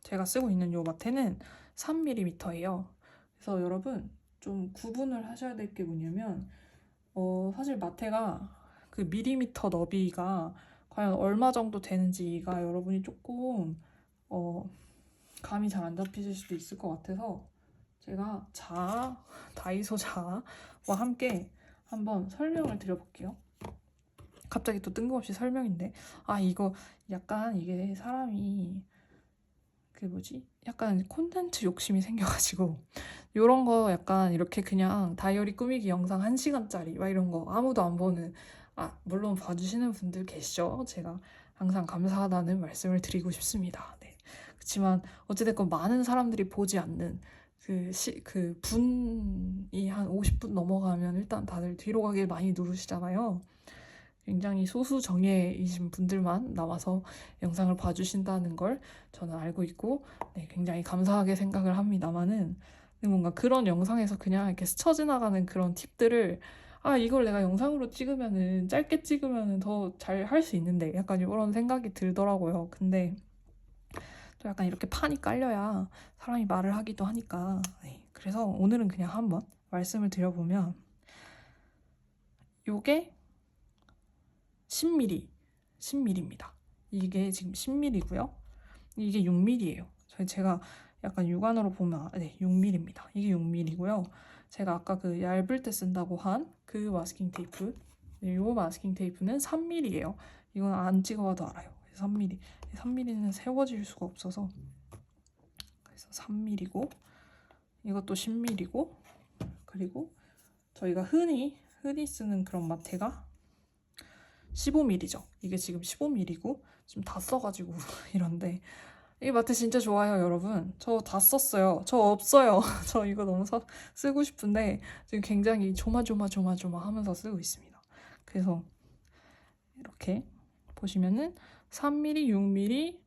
Speaker 1: 제가 쓰고 있는 이 마테는 3mm예요. 그래서 여러분 좀 구분을 하셔야 될 게 뭐냐면 사실 마테가 그 밀리미터 너비가 과연 얼마 정도 되는지가 여러분이 조금 감이 잘 안 잡히실 수도 있을 것 같아서 제가 다이소 자아와 함께 한번 설명을 드려볼게요. 갑자기 또 뜬금없이 설명인데 이거 약간 이게 사람이 약간 콘텐츠 욕심이 생겨가지고 요런 거 약간 이렇게 그냥 다이어리 꾸미기 영상 1시간짜리 막 이런 거 아무도 안 보는 물론 봐주시는 분들 계시죠. 제가 항상 감사하다는 말씀을 드리고 싶습니다. 네. 그렇지만 어찌됐건 많은 사람들이 보지 않는 그 분이 한 50분 넘어가면 일단 다들 뒤로 가길 많이 누르시잖아요. 굉장히 소수 정예이신 분들만 나와서 영상을 봐주신다는 걸 저는 알고 있고 네, 굉장히 감사하게 생각을 합니다만은 뭔가 그런 영상에서 그냥 이렇게 스쳐 지나가는 그런 팁들을 이걸 내가 영상으로 찍으면은 짧게 찍으면은 더 잘 할 수 있는데 약간 이런 생각이 들더라고요. 근데 또 약간 이렇게 판이 깔려야 사람이 말을 하기도 하니까 네, 그래서 오늘은 그냥 한번 말씀을 드려보면 요게 10mm입니다. 이게 지금 10mm고요. 이게 6mm예요. 제가 약간 육안으로 보면 네, 6mm입니다. 이게 6mm고요. 제가 아까 그 얇을 때 쓴다고 한 그 마스킹 테이프, 이 마스킹 테이프는 3mm예요. 이건 안 찍어봐도 알아요. 3mm. 3mm는 세워질 수가 없어서 그래서 3mm고 이것도 10mm고 그리고 저희가 흔히 쓰는 그런 마테가 15mm죠. 이게 지금 15mm고 지금 다 써가지고 이런데 이 마테 진짜 좋아요, 여러분. 저 다 썼어요. 저 없어요. 저 이거 너무 쓰고 싶은데 지금 굉장히 조마조마 하면서 쓰고 있습니다. 그래서 이렇게 보시면은 3mm, 6mm,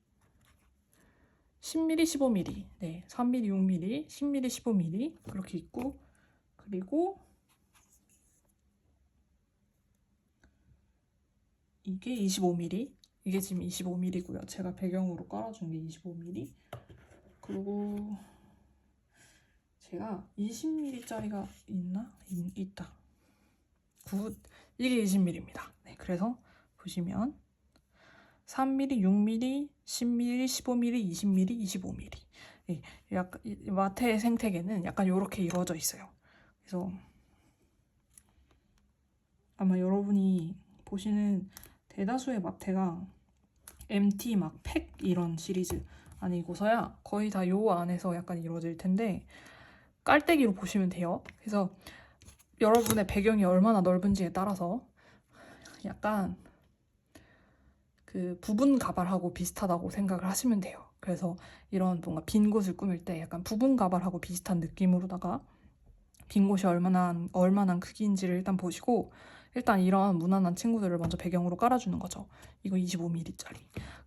Speaker 1: 10mm, 15mm, 네, 3mm, 6mm, 10mm, 15mm 그렇게 있고 그리고 이게 25mm, 이게 지금 25mm고요. 제가 배경으로 깔아준 게 25mm. 그리고 제가 20mm짜리가 있나? 있다. 굿. 이게 20mm입니다. 네, 그래서 보시면 3mm, 6mm, 10mm, 15mm, 20mm, 25mm. 네, 약간 마테의 생태계는 약간 이렇게 이루어져 있어요. 그래서 아마 여러분이 보시는 대다수의 마테가 MT 막 팩 이런 시리즈 아니고서야 거의 다 요 안에서 약간 이루어질 텐데 깔때기로 보시면 돼요. 그래서 여러분의 배경이 얼마나 넓은지에 따라서 약간 그 부분 가발하고 비슷하다고 생각을 하시면 돼요. 그래서 이런 뭔가 빈 곳을 꾸밀 때 약간 부분 가발하고 비슷한 느낌으로다가 빈 곳이 얼마나 크기인지를 일단 보시고 일단 이런 무난한 친구들을 먼저 배경으로 깔아주는 거죠. 이거 25mm짜리.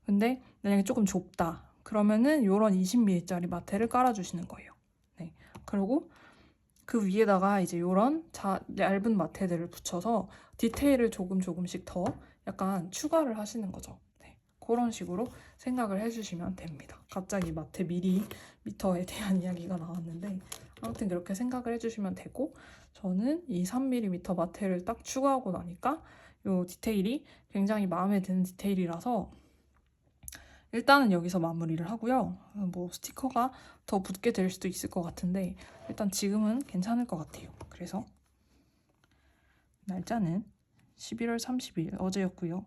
Speaker 1: 근데 만약에 조금 좁다. 그러면은 이런 20mm짜리 마테를 깔아주시는 거예요. 네. 그리고 그 위에다가 이제 이런 얇은 마테들을 붙여서 디테일을 조금씩 더 약간 추가를 하시는 거죠. 네. 그런 식으로 생각을 해주시면 됩니다. 갑자기 마테 미터에 대한 이야기가 나왔는데 아무튼 그렇게 생각을 해주시면 되고 저는 이 3mm 마테를 딱 추가하고 나니까 이 디테일이 굉장히 마음에 드는 디테일이라서 일단은 여기서 마무리를 하고요. 뭐 스티커가 더 붙게 될 수도 있을 것 같은데 일단 지금은 괜찮을 것 같아요. 그래서 날짜는 11월 30일 어제였고요.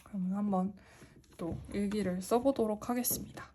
Speaker 1: 그러면 한번 또 일기를 써보도록 하겠습니다.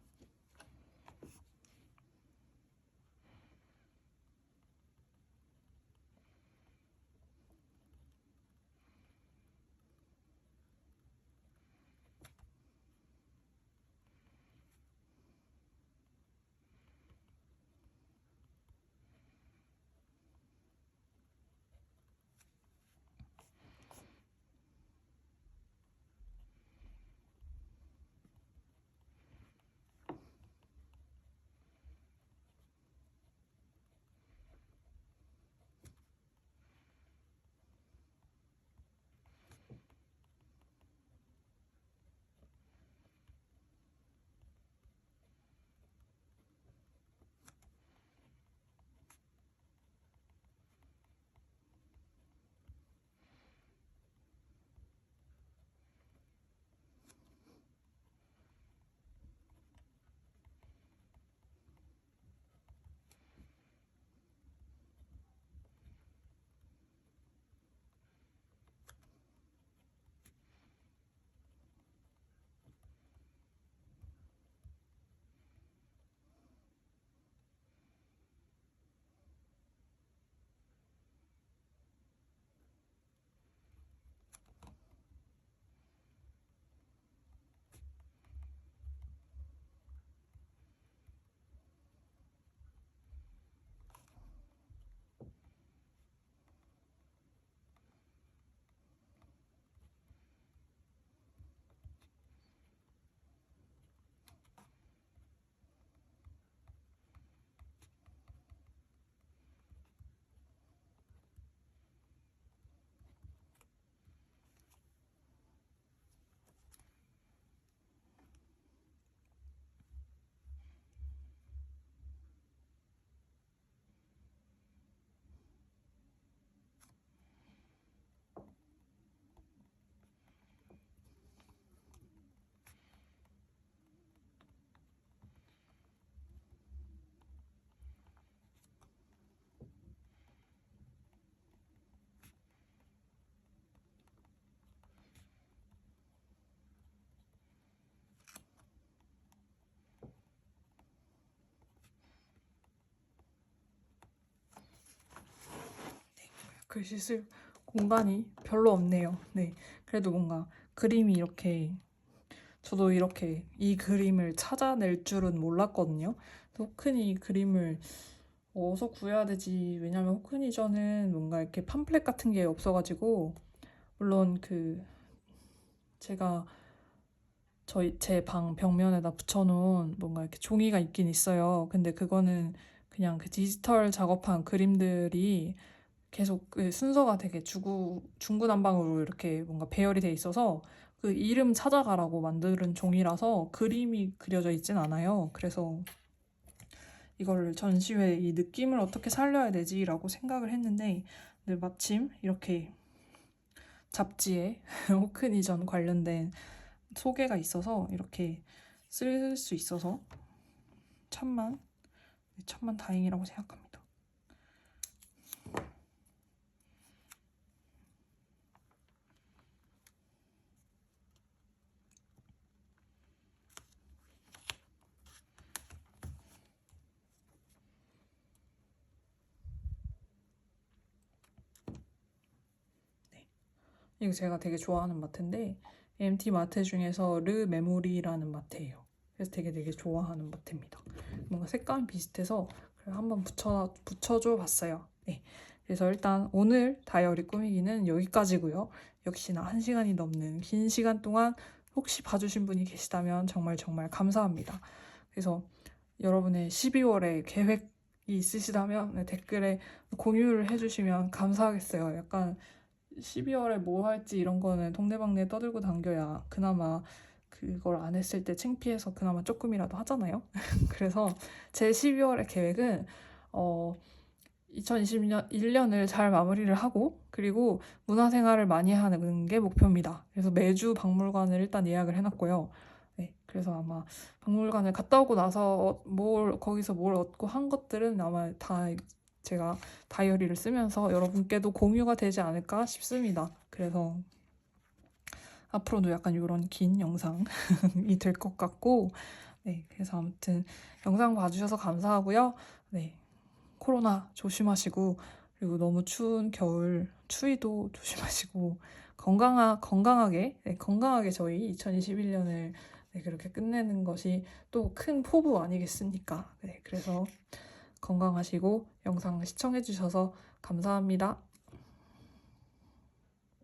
Speaker 1: 글씨 쓸 공간이 별로 없네요. 네. 그래도 뭔가 그림이 이렇게 저도 이렇게 이 그림을 찾아낼 줄은 몰랐거든요. 호크니 그림을 어디서 구해야 되지? 왜냐면 호크니전은 뭔가 이렇게 팜플렛 같은 게 없어가지고 물론 그 제가 제 방 벽면에다 붙여놓은 뭔가 이렇게 종이가 있긴 있어요. 근데 그거는 그냥 그 디지털 작업한 그림들이 계속 그 순서가 되게 중구난방으로 이렇게 뭔가 배열이 돼 있어서 그 이름 찾아가라고 만든 종이라서 그림이 그려져 있진 않아요. 그래서 이걸 전시회 이 느낌을 어떻게 살려야 되지라고 생각을 했는데 네, 마침 이렇게 잡지에 호크니전 관련된 소개가 있어서 이렇게 쓸 수 있어서 천만 다행이라고 생각합니다. 이거 제가 되게 좋아하는 마트인데 MT 마트 중에서 르 메모리라는 마트예요. 그래서 되게 좋아하는 마트입니다. 뭔가 색감이 비슷해서 한번 붙여줘 봤어요. 네. 그래서 일단 오늘 다이어리 꾸미기는 여기까지고요. 역시나 1시간이 넘는 긴 시간 동안 혹시 봐주신 분이 계시다면 정말 감사합니다. 그래서 여러분의 12월에 계획이 있으시다면 댓글에 공유를 해주시면 감사하겠어요. 약간 12월에 뭐 할지 이런 거는 동네방네 떠들고 당겨야 그나마 그걸 안 했을 때 창피해서 그나마 조금이라도 하잖아요. 그래서 제 12월의 계획은 2020년 1년을 잘 마무리를 하고 그리고 문화생활을 많이 하는 게 목표입니다. 그래서 매주 박물관을 일단 예약을 해놨고요. 네, 그래서 아마 박물관을 갔다 오고 나서 거기서 뭘 얻고 한 것들은 아마 다 제가 다이어리를 쓰면서 여러분께도 공유가 되지 않을까 싶습니다. 그래서 앞으로도 약간 이런 긴 영상이 될 것 같고, 네, 그래서 아무튼 영상 봐주셔서 감사하고요. 네, 코로나 조심하시고 그리고 너무 추운 겨울 추위도 조심하시고 건강하게 저희 2021년을 그렇게 끝내는 것이 또 큰 포부 아니겠습니까? 네, 그래서 건강하시고 영상 시청해주셔서 감사합니다.